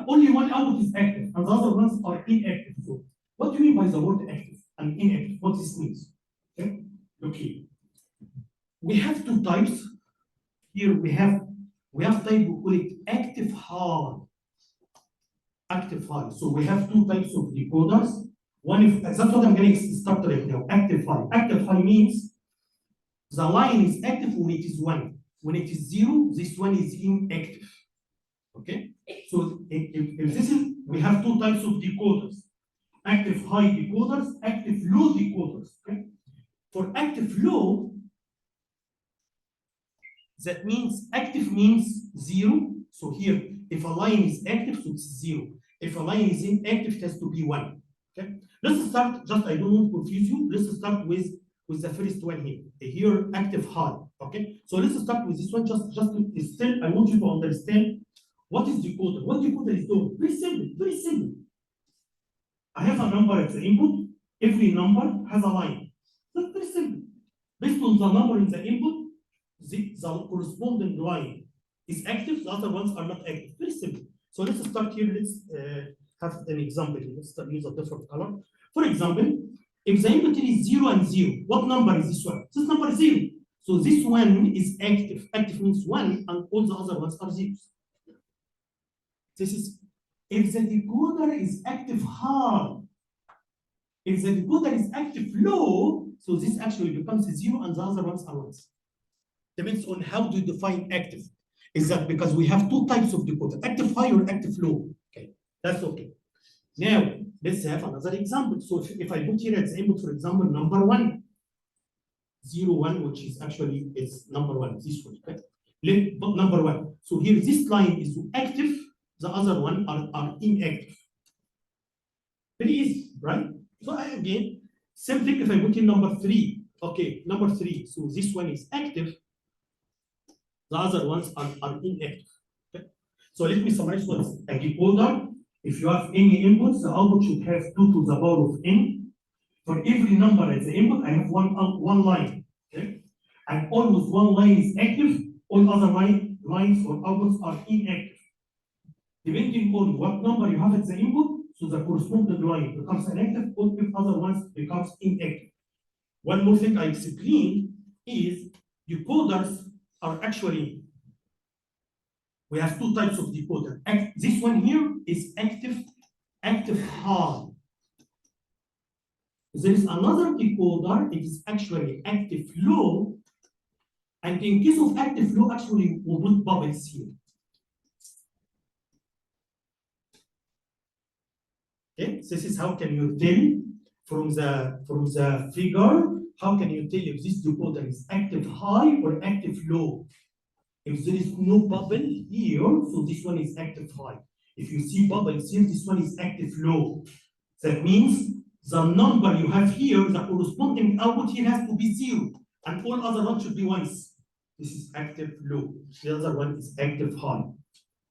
only one output is active, and the other ones are inactive. So what do you mean by the word active and inactive? What this means? Okay, look here. We have 2 types. Here we have type, we call it active high. Active high. So we have 2 types of decoders. One is, that's what I'm going to start right now. Active high. Active high means the line is active when it is 1. When it is 0, this one is inactive. Okay? So if this is, we have 2 types of decoders. Active high decoders, active low decoders. Okay? For active low, that means active means 0. So here, if a line is active, so it's 0. If a line is inactive, it has to be 1. Okay? Let's start, just I don't want to confuse you. Let's start with the first one here. Here, active high. Okay? So let's start with this one. Just still, I want you to understand what is decoder. What decoder is doing. Very simple, very simple. I have a number at the input. Every number has a line. That's very simple. Based on the number in the input, the corresponding line is active, the other ones are not active. Very simple. So let's start here. Let's have an example. Let's use a different color. For example, if the input is 0 and 0, what number is this one? This number is 0. So this one is active. Active means 1, and all the other ones are zeros. This is if the decoder is active high. If the decoder is active low, so this actually becomes 0 and the other ones are 1s. Depends on how do you define active. Is that because we have 2 types of decoder, active high or active low? Okay, that's okay. Now, let's have another example. So if I put here as input, for example, number 1, 0, 1, which is actually is number 1, this one, okay? But number 1. So here this line is active, the other one are inactive. Very easy, right? So again, same thing if I put in number 3. Okay, number 3. So this one is active, the other ones are inactive. Okay? So let me summarize what's a decoder. If you have any inputs, the output should have 2 to the power of n. For every number as the input, I have one line. Okay? And almost one line is active, all other lines or outputs are inactive. Depending on what number you have as the input, so the corresponding line becomes inactive, or if other ones becomes inactive. One more thing I explain is decoders are actually, we have 2 types of decoder. This one here is active high. There is another decoder, it is actually active low, and in case of active low, actually we put bubbles here. Okay, this is how can you tell from the figure, how can you tell if this decoder is active high or active low? If there is no bubble here, so this one is active high. If you see bubbles here, this one is active low. That means the number you have here, the corresponding output here has to be 0, and all other ones should be 1s. This is active low. The other one is active high.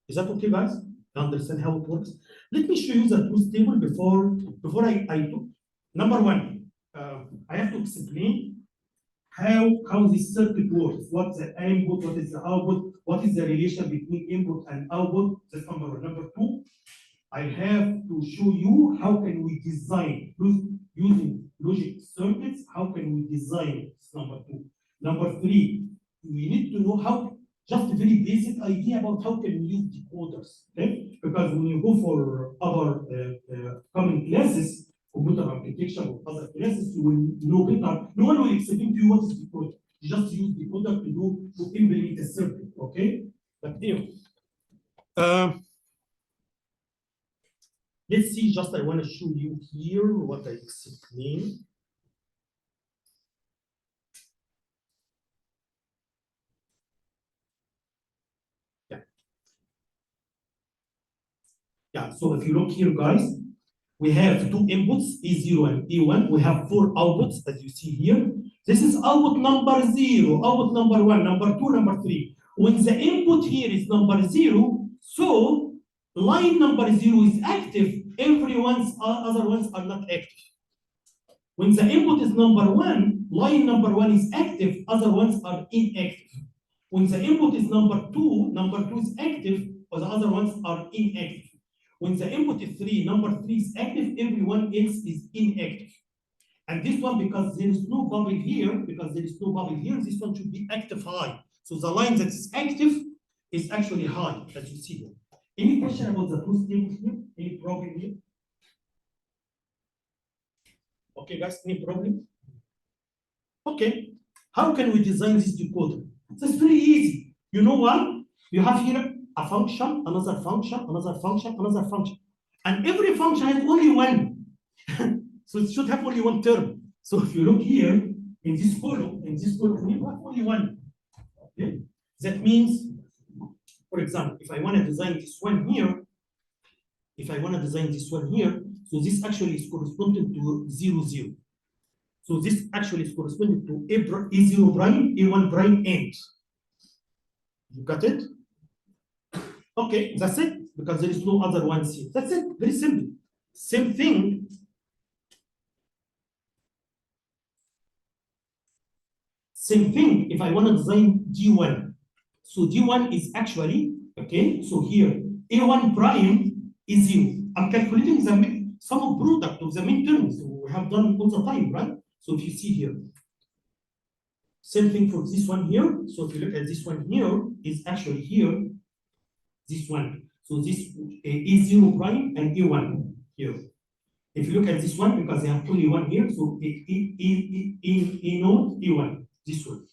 Is that okay, guys? You understand how it works? Let me show you the truth table before I do. Number 1, I have to explain how this circuit works. What's the input? What is the output? What is the relation between input and output? That's number 1. Number 2, I have to show you how can we design using logic circuits. How can we design? That's number 2. Number 3, we need to know how, just a very basic idea about how can we use decoders. Okay? Because when you go for other coming classes, computer architecture or other classes, you will know better. No one will explain to you what is decoder. You just use decoder to implement a circuit. Okay? But anyway. Let's see, just I want to show you here what I explained. Yeah, so if you look here, guys, we have 2 inputs, E0 and E1. We have 4 outputs, as you see here. This is output number 0, output number 1, number 2, number 3. When the input here is number 0, so line number 0 is active, other ones are not active. When the input is number 1, line number 1 is active, other ones are inactive. When the input is number 2 is active, or the other ones are inactive. When the input is 3, number 3 is active, everyone else is inactive. And this one, because there is no bubble here, this one should be active high. So the line that is active is actually high, as you see here. Any question about the truth table here? Any problem here? Okay, guys, any problem? Okay, how can we design this decoder? That's very easy. You know what? You have here a function, another function, another function, another function. And every function has only one. So it should have only one term. So if you look here, in this column, we have only one. Okay? That means, for example, if I want to design this one here, so this actually is corresponding to 0, 0. So this actually is corresponding to A0 prime, A1 prime end. You got it? Okay, that's it, because there is no other ones here. That's it, very simple. Same thing. If I want to design D1. So D1 is actually, okay, so here, A1 prime is 0. I'm calculating the sum of product of the midterms. So we have done all the time, right? So if you see here, same thing for this one here. So if you look at this one here, is actually here, this one. So this E0 prime and E1 here. If you look at this one, because they have only one here, so E node, E1, this one.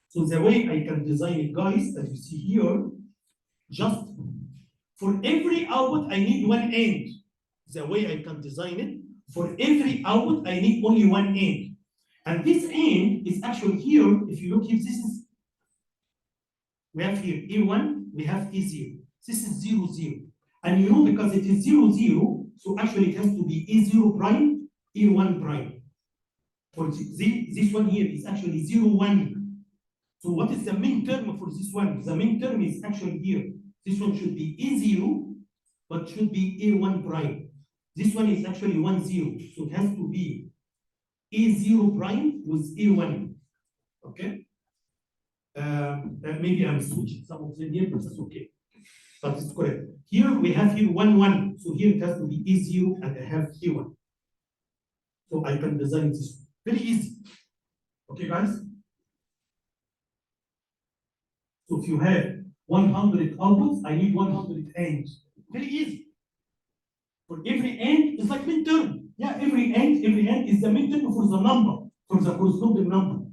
So the way I can design it, guys, as you see here, just for every output, I need one end. the way I can design it, for every output, I need only one AND. And this AND is actually here, if you look here, this is, we have here A1, we have A0. This is 0, 0. And you know, because it is 0, 0, so actually it has to be A0 prime, A1 prime. For this one here is actually 0, 1. So what is the main term for this one? The main term is actually here. This one should be A0, but should be A1 prime. This one is actually 1, 0. So it has to be A0 prime with A1. Okay? Maybe I'm switching some of them here, but that's okay. But it's correct. Here we have here 1, 1. So here it has to be A0 and I have A1. So I can design this. Very easy. Okay, guys? So if you have 100 outputs, I need 100 ANDs. Very easy. For every AND, it's like midterm. Yeah, every AND is the midterm for the number, for the corresponding number.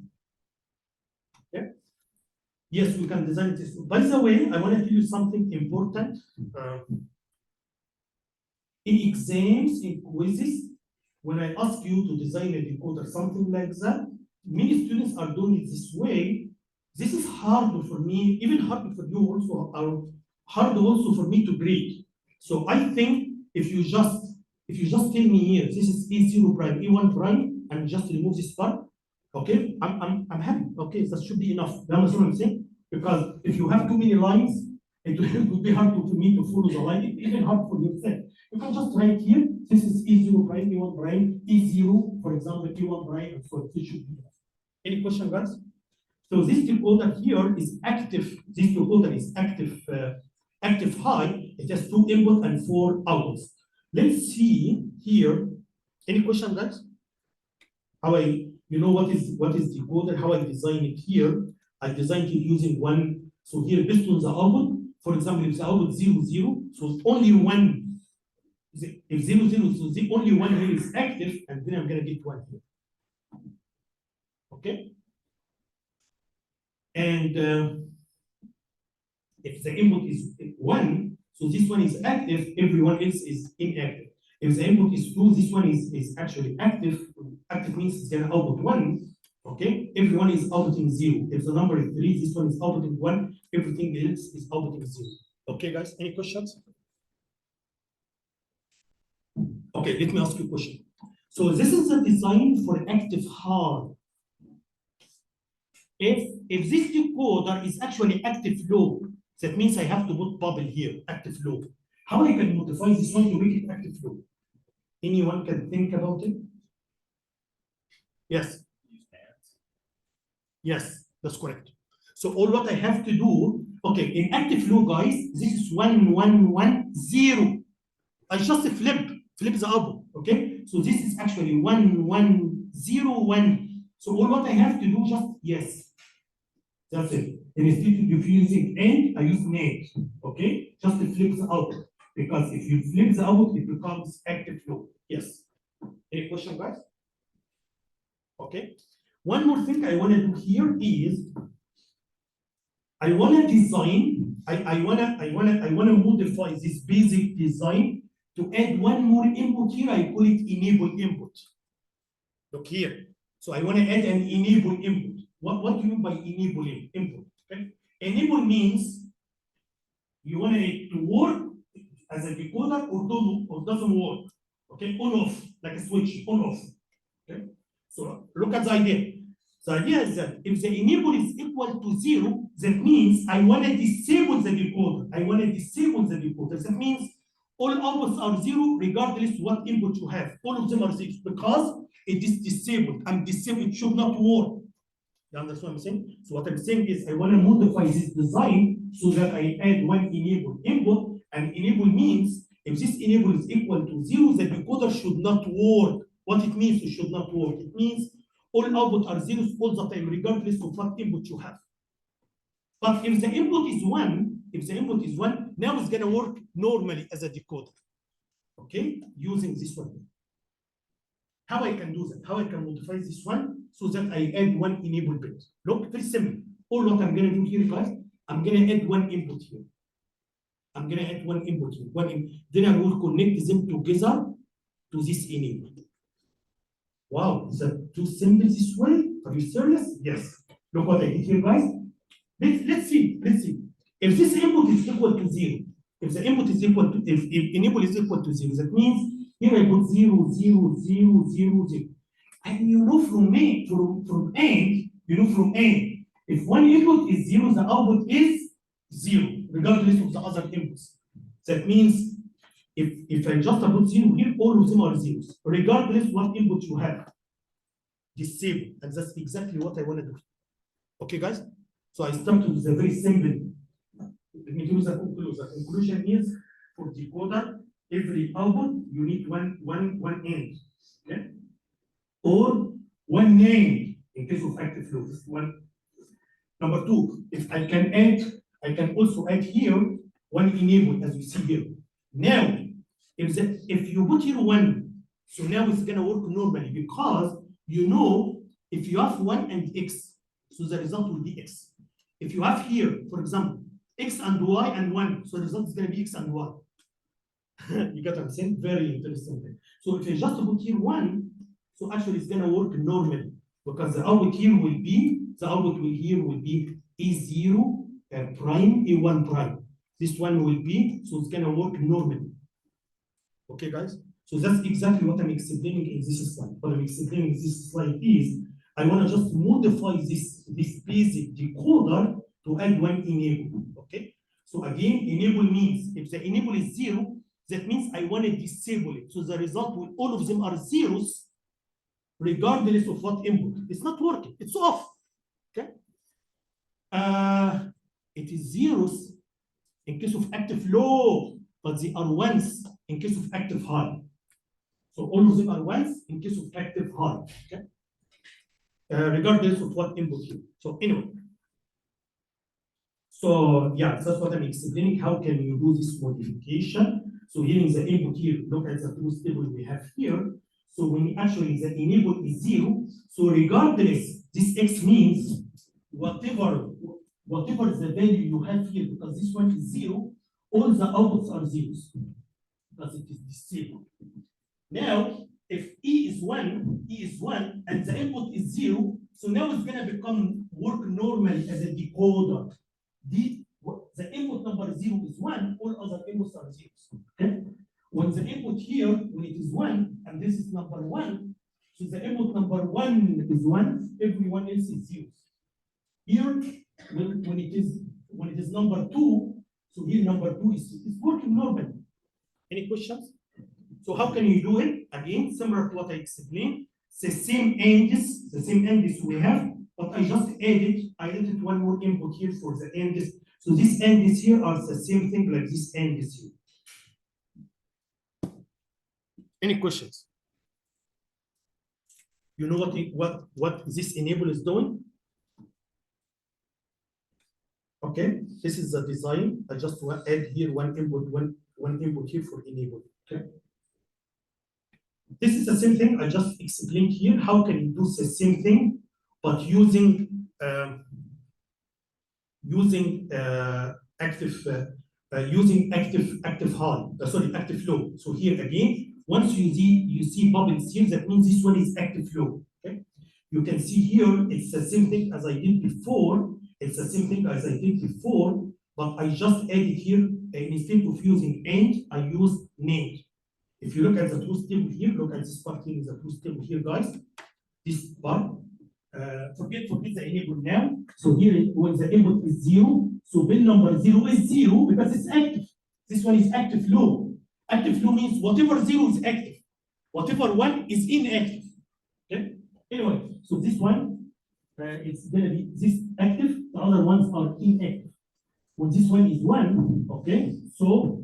Okay? Yes, we can design this. By the way, I want to tell you something important. In exams, in quizzes, when I ask you to design a decoder, something like that, many students are doing it this way. This is hard for me, even hard for you also, are hard also for me to grade. So I think if you just tell me here, this is A0 prime, A1 prime, and just remove this part, okay, I'm happy. Okay, that should be enough. You understand what I'm saying? Because if you have too many lines, it will be hard for me to follow the line, even hard for yourself. You can just write here, this is A0 prime, A1 prime, A0, for example, A1 prime, and so it should be enough. Any question, guys? So this decoder here is active. This decoder is active high. It has 2 input and 4 outputs. Let's see here. Any question, guys? How I, you know what is decoder? How I design it here? I designed it using one. So here, based on the output. For example, if the output 0, 0, so only one. If 0, 0, so the only one here is active, and then I'm gonna get 1 here. Okay. And if the input is 1, so this one is active, everyone else is inactive. If the input is 2, this one is actually active. Active means it's gonna output 1. Okay, everyone is outputting 0. If the number is 3, this one is outputting 1, everything else is outputting 0. Okay, guys, any questions? Okay, let me ask you a question. So this is the design for active hard. If this decoder is actually active low, that means I have to put bubble here, active low. How I can modify this one to make it active low? Anyone can think about it? Yes. Yes, that's correct. So all what I have to do, okay, in active low, guys, this is 1, 1, 1, 0. I just flip the output, okay? So this is actually 1, 1, 0, 1. So all what I have to do, just yes. That's it. And instead of using AND, I use NAND, okay? Just to flip the output. Because if you flip the output, it becomes active low. Yes. Any question, guys? Okay. One more thing I want to do here is I want to design. I want to modify this basic design to add one more input here. I call it enable input. Look here. So I want to add an enable input. What do you mean by enabling input? Okay. Enable means you want it to work as a decoder or doesn't work. Okay, on off, like a switch, on off. Okay. So look at the idea. The idea is that if the enable is equal to 0, that means I want to disable the decoder. That means all outputs are 0 regardless what input you have. All of them are 0 because it is disabled. And disabled, it should not work. You understand what I'm saying? So what I'm saying is I want to modify this design so that I add one enable input. And enable means if this enable is equal to 0, the decoder should not work. What it means, it should not work. It means all output are zeros all the time, regardless of what input you have. But if the input is 1, now it's gonna work normally as a decoder. Okay, using this one. How I can do that? How I can modify this one so that I add one enable bit? Look, very simple. All what I'm gonna do here, guys, I'm gonna add one input here. I'm gonna add one input here. Then I will connect them together to this enable. Wow, is that too simple this way? Are you serious? Yes. Look what I did here, guys. Let's see. If this input is equal to 0, if the input is equal to, if enable is equal to 0, that means here I put 0, 0, 0, 0, 0. And you know from A, from AND, if one input is 0, the output is 0, regardless of the other inputs. That means if I just put 0 here, all of them are zeros, regardless what input you have. Disable, and that's exactly what I want to do. Okay, guys? So I start with a very simple. Let me do the conclusion. The conclusion is for decoder, every output you need one end, okay? Or one name in case of active flow. This one. Number 2, if I can also add here one enable as you see here. Now, if you put here 1, so now it's gonna work normally because you know if you have 1 and x, so the result will be x. If you have here, for example, x and y and 1, so the result is gonna be x and y. You get what I'm saying? Very interesting. So if I just put here 1, so actually it's gonna work normally because the output here will be A0 prime, A1 prime. This one will be, so it's gonna work normally. Okay, guys? So that's exactly what I'm explaining in this slide. What I'm explaining in this slide is, I wanna just modify this basic decoder to add one enable, okay? So again, enable means, if the enable is 0, that means I wanna disable it. So the result will, all of them are zeros, regardless of what input. It's not working, it's off, okay? It is zeros in case of active low, but they are ones in case of active high. So all of them are ones in case of active high, okay? Regardless of what input here. So anyway. So yeah, that's what I'm explaining. How can you do this modification? So here in the input here, look at the truth table we have here. So when actually the enable is 0, so regardless, this x means whatever is the value you have here, because this one is 0, all the outputs are zeros because it is disabled. Now, if E is 1, and the input is 0, so now it's gonna become work normally as a decoder. The input number 0 is 1, all other inputs are zeros. Okay? When the input here, when it is 1, and this is number 1, so the input number 1 is 1, everyone else is zeros. Here, when it is number 2, so here number 2 is working normally. Any questions? So how can you do it? Again, similar to what I explained, the same ANDs we have, but I just added one more input here for the ANDs. So these ANDs here are the same thing like this ANDs here. Any questions? You know what this enable is doing? Okay, this is the design. I just want to add here one input here for enable. Okay. This is the same thing I just explained here. How can you do the same thing, but using active low. So here again, once you see bubbles here, that means this one is active low. Okay, you can see here it's the same thing as I did before. But I just added here instead of using AND, I use NAND. If you look at the truth table here, look at this part here in the truth table here, guys. This part, forget the enable now. So here, when the input is 0, so bin number 0 is 0 because it's active. This one is active low. Active low means whatever 0 is active, whatever 1 is inactive. Okay. Anyway, so this one, it's gonna be this active. The other ones are inactive. When this one is 1, okay. So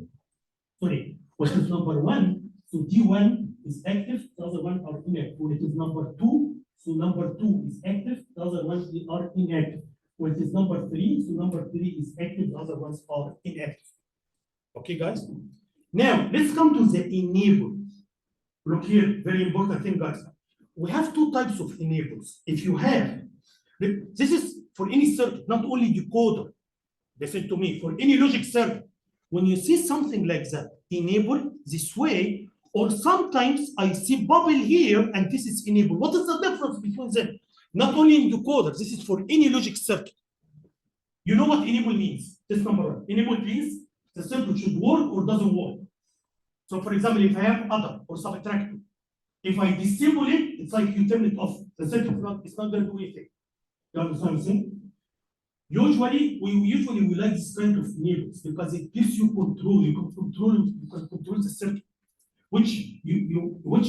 sorry, what is number 1? So D1 is active, the other one are inactive. When it is number 2, so number 2 is active, the other ones are inactive. When it is number 3, so number 3 is active, the other ones are inactive. Okay, guys? Now, let's come to the enable. Look here, very important thing, guys. We have 2 types of enables. If you have, this is for any circuit, not only decoder. Listen to me, for any logic circuit. when you see something like that, enable this way, or sometimes I see bubble here and this is enable. What is the difference between them? Not only in decoder, this is for any logic circuit. You know what enable means? This number one. Enable means the circuit should work or doesn't work. So for example, if I have other or subtractive, if I disable it, it's like you turn it off. The circuit is not going to do anything. You understand what I'm saying? Usually, we like this kind of enables because it gives you control. You can control the circuit. Which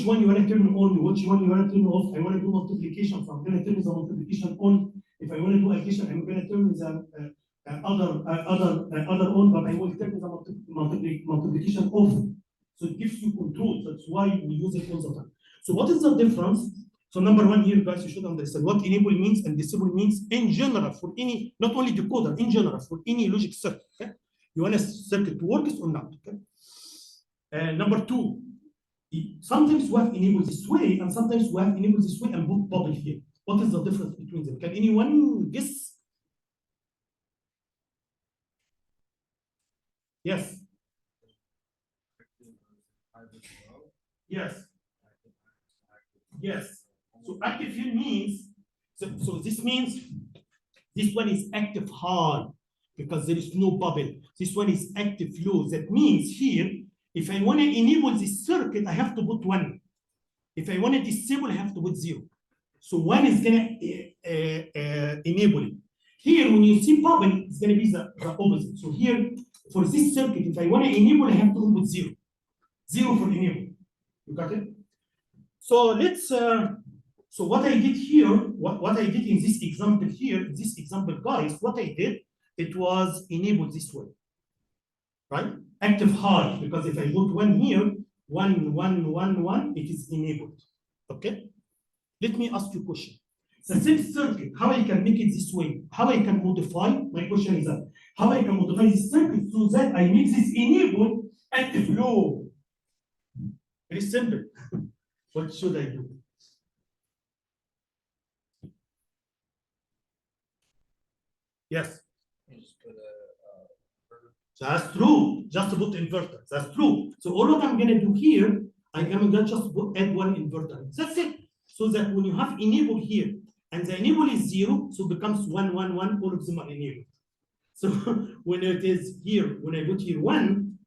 one you want to turn on, which one you want to turn off. I want to do multiplication, so I'm going to turn the multiplication on. If I want to do addition, I'm going to turn the other on, but I will turn the multiplication off. So it gives you control. That's why we use it all the time. So what is the difference? So number one here, guys, you should understand what enable means and disable means in general for any, not only decoder, in general for any logic circuit. Okay? You want a circuit to work or not? Okay? Number two, sometimes we have enabled this way, and sometimes we have enabled this way and put bubble here. What is the difference between them? Can anyone guess? Yes. Yes. Yes. So active here means, so this means this one is active high because there is no bubble. This one is active low. That means here, if I want to enable this circuit, I have to put 1. If I want to disable, I have to put 0. So 1 is going to enable it. Here, when you see bubble, it's going to be the opposite. So here, for this circuit, if I want to enable, I have to put 0. 0 for enable. You got it? So let's, so what I did here, what I did in this example here, this example, guys, what I did, it was enabled this way, right? Active high, because if I put 1 here, 1, 1, 1, 1, it is enabled, okay? Let me ask you a question. The same circuit, how I can make it this way? How I can modify? My question is that, how I can modify this circuit so that I make this enable active low? Very simple. What should I do? Yes. That's true. Just to put inverter. That's true. So all what I'm gonna do here, I'm gonna just add 1 inverter. That's it. So that when you have enable here, and the enable is 0, so it becomes 1, 1, 1, all of them are enabled. So when it is here, when I put here 1,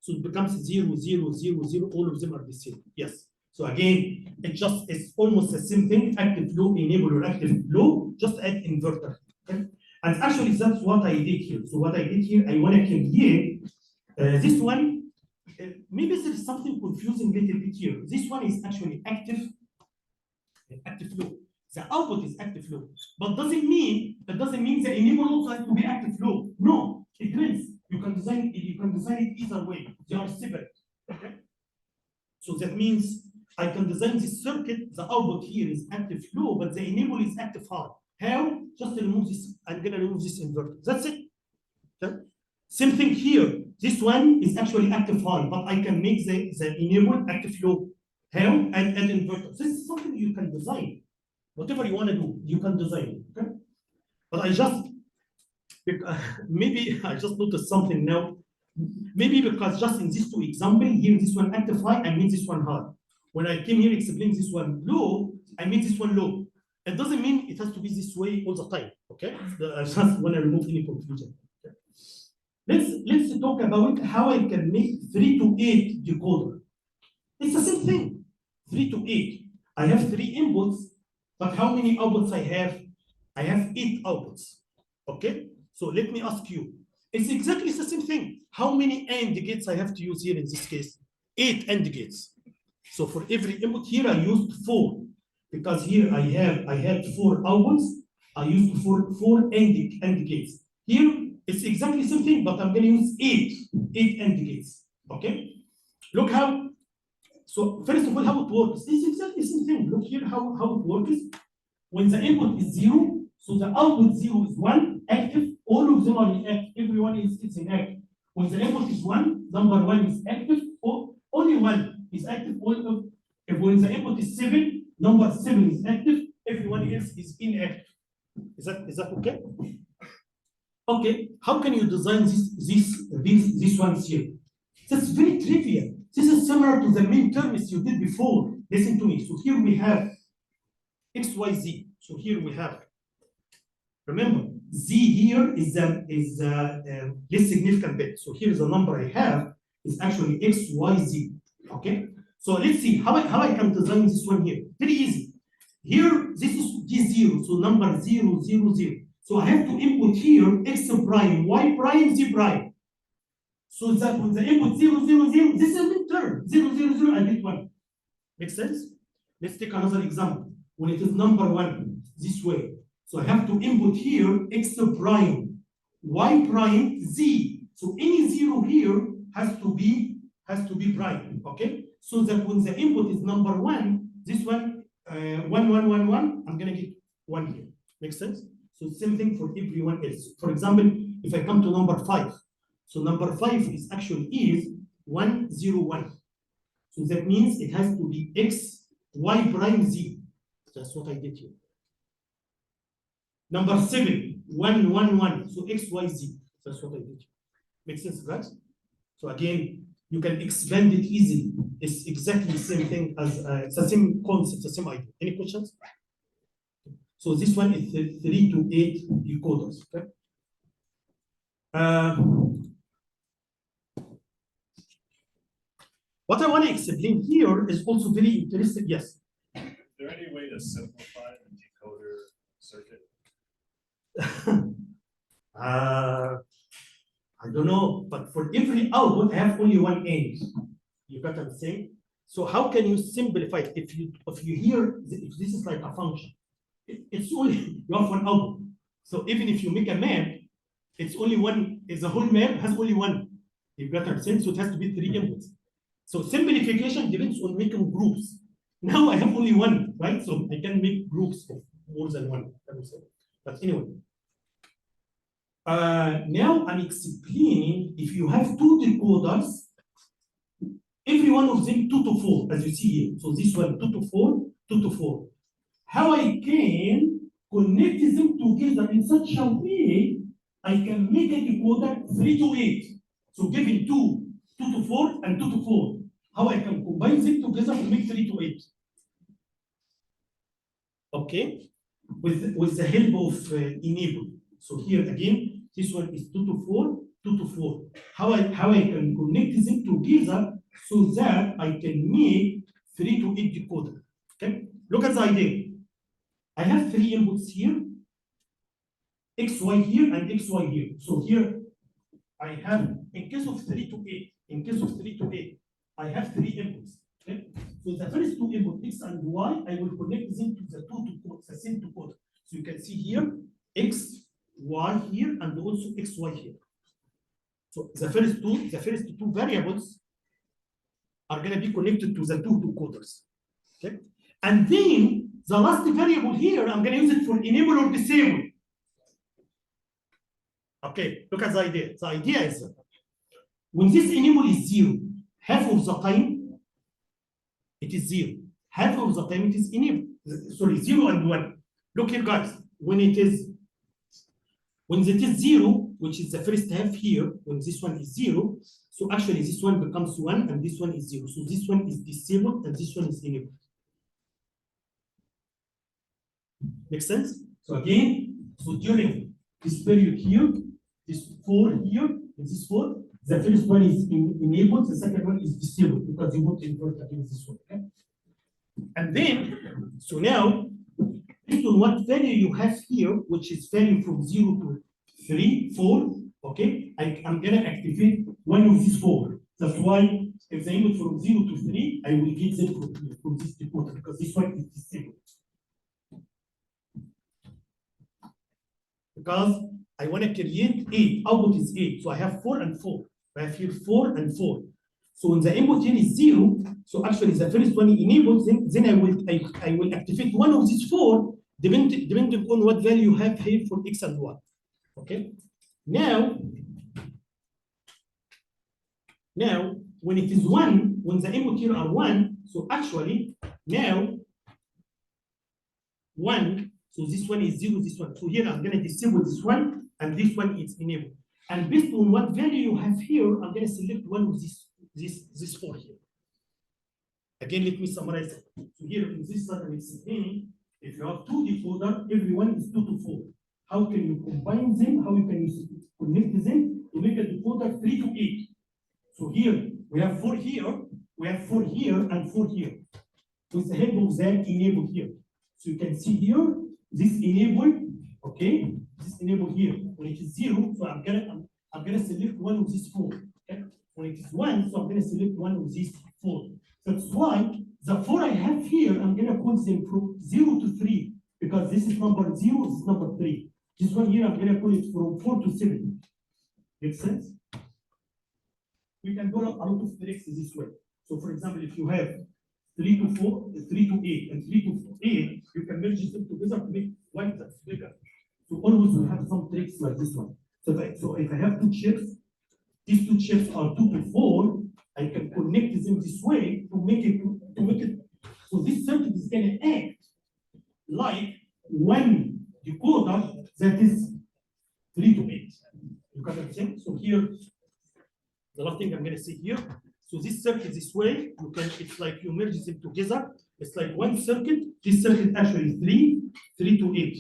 so it becomes 0, 0, 0, 0, all of them are the same. Yes. So again, it's almost the same thing, active low, enable or active low, just add inverter. Okay? And actually that's what I did here. So what I did here, I want to create this one. Maybe there is something confusing a little bit here. This one is actually active low. The output is active low, but doesn't mean the enable also has to be active low. No, it depends. You can design it either way. They are separate. Okay. So that means I can design this circuit. The output here is active low, but the enable is active high. How? Just remove this. I'm gonna remove this inverter. That's it. Okay. Same thing here. This one is actually active high, but I can make the enable active low. How? And add inverter. This is something you can design. Whatever you want to do, you can design. Okay. But I just maybe I just noticed something now. Maybe because just in these 2 examples, here this one active high, I made this one high. When I came here explain this one low, I made this one low. It doesn't mean it has to be this way all the time. Okay, I just want to remove any confusion. Okay. Let's talk about how I can make 3 to 8 decoder. It's the same thing. 3 to 8. I have 3 inputs, but how many outputs I have? I have 8 outputs. Okay. So let me ask you. It's exactly the same thing. How many AND gates I have to use here in this case? 8 AND gates. So for every input here, I used 4. Because here I had 4 outputs, I used 4 AND gates. Here, it's exactly the same thing, but I'm gonna use 8 AND gates. Okay? Look how, so first of all, how it works. It's exactly the same thing. Look here how it works. When the input is 0, so the output 0 is 1, active, all of them are inactive, everyone is inactive. When the input is 1, number 1 is active, or only 1 is active, when the input is 7, number 7 is active, everyone else is inactive. Is that okay? Okay, how can you design this ones here? That's very trivial. This is similar to the main terms you did before. Listen to me. So here we have x, y, z. So here we have. Remember, z here is less significant bit. So here is the number I have is actually x, y, z. Okay. So let's see how I can design this one here. Very easy. Here this is d0. So number 0, 0, 0. So I have to input here x prime, y prime, z prime. So that when the input 0, 0, 0, this is a midterm. 0, 0, 0, I get 1. Make sense? Let's take another example. When it is number 1, this way. So I have to input here x prime, y prime, z. So any 0 here has to be prime. Okay? So that when the input is number 1, this one, 1, 1, 1, 1, I'm gonna get 1 here. Make sense? So same thing for everyone else. For example, if I come to number 5, so number 5 is actually 1, 0, 1. So that means it has to be x, y prime, z. That's what I did here. Number 7, 1, 1, 1. So x, y, z. That's what I did. Make sense, right? So again, you can expand it easily. It's exactly the same thing as it's the same concept, the same idea. Any questions? So this one is 3 to 8 decoders. Okay? What I want to explain here is also very interesting. Yes. Is there any way to simplify the decoder circuit? I don't know, but for every output, I have only one end. You got what I'm saying? So how can you simplify it? If you hear if this is like a function, it's only you have one output. So even if you make a map, it's only one. It's a whole map has only one. You got what I'm saying? So it has to be 3 inputs. So simplification depends on making groups. Now I have only one, right? So I can make groups of more than one. But anyway. Now I'm explaining if you have 2 decoders, every one of them 2 to 4, as you see here. So this one 2 to 4, 2 to 4. How I can connect them together in such a way I can make a decoder 3 to 8. So giving 2 to 4 and 2 to 4. How I can combine them together to make 3 to 8. Okay, with the help of enable. So here again, this one is 2 to 4, 2 to 4. How I can connect them together so that I can make 3 to 8 decoder. Okay, look at the idea. I have 3 inputs here, x, y here, and x, y here. So here I have, in case of 3 to 8, I have 3 inputs. Okay? So the first 2 inputs, x and y, I will connect them to the same decoder. So you can see here, x, y here, and also x, y here. So the first two variables are going to be connected to the 2 decoders. Okay? And then the last variable here, I'm going to use it for enable or disable. Okay, look at the idea. The idea is that when this enable is 0, half of the time it is 0. Half of the time it is enable. Sorry, 0 and 1. Look here, guys. When it is 0, which is the first half here, when this one is 0, so actually this one becomes 1 and this one is 0. So this one is disabled and this one is enabled. Make sense? So again, so during this period here, this 4 here, and this 4, the first one is enabled, the second one is disabled because you want to invert against this one. Okay? And then, so now, based on what value you have here, which is value from 0 to 3, 4, okay, I'm gonna activate one of these 4. That's why if the input from 0 to 3, I will get them from this decoder because this one is disabled. Because I want to create 8, output is 8, so I have 4 and 4. I have here 4 and 4. So when the input here is 0, so actually the first one enabled, then I will activate one of these 4, depending on what value you have here for x and y. Okay. Now when it is 1, when the input here are 1, so actually now 1. So this one is 0, this one. So here I'm going to disable this one and this one is enabled. And based on what value you have here, I'm gonna select one of this 4 here. Again, let me summarize it. So here in this pattern, it's saying if you have 2 decoder, every one is 2 to 4. How can you combine them? How you can connect them to make a decoder 3 to 8? So here we have 4 here, we have 4 here, and 4 here. With the help of that enable here. So you can see here, this enable, okay? This enable here. When it is 0, so I'm gonna select one of these 4. Okay? When it is 1, so I'm gonna select one of these 4. That's why the 4 I have here, I'm gonna call them from 0 to 3, because this is number 0, this is number 3. This one here, I'm gonna call it from 4 to 7. Makes sense? We can do a lot of tricks this way. So for example, if you have 3 to 4, 3 to 8, and 3 to 8, you can merge them together to make one that's bigger. So always we have some tricks like this one. So if I have 2 chips, these 2 chips are 2 to 4, I can connect them this way to make it. So this circuit is gonna act like one decoder that is 3 to 8. You got what I'm saying? So here, the last thing I'm gonna say here. So this circuit this way, it's like you merge them together. It's like one circuit. This circuit actually is 3 to 8.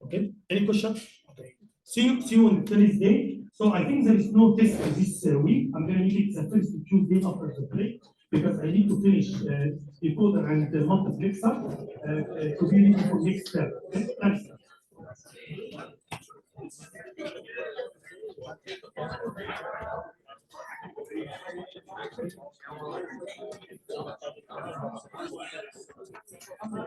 Okay, any questions? Okay. See you on Thursday. So I think there is no test for this week. I'm gonna make it the first Tuesday after the break because I need to finish decoder and multiplexer to be ready for next step. Okay?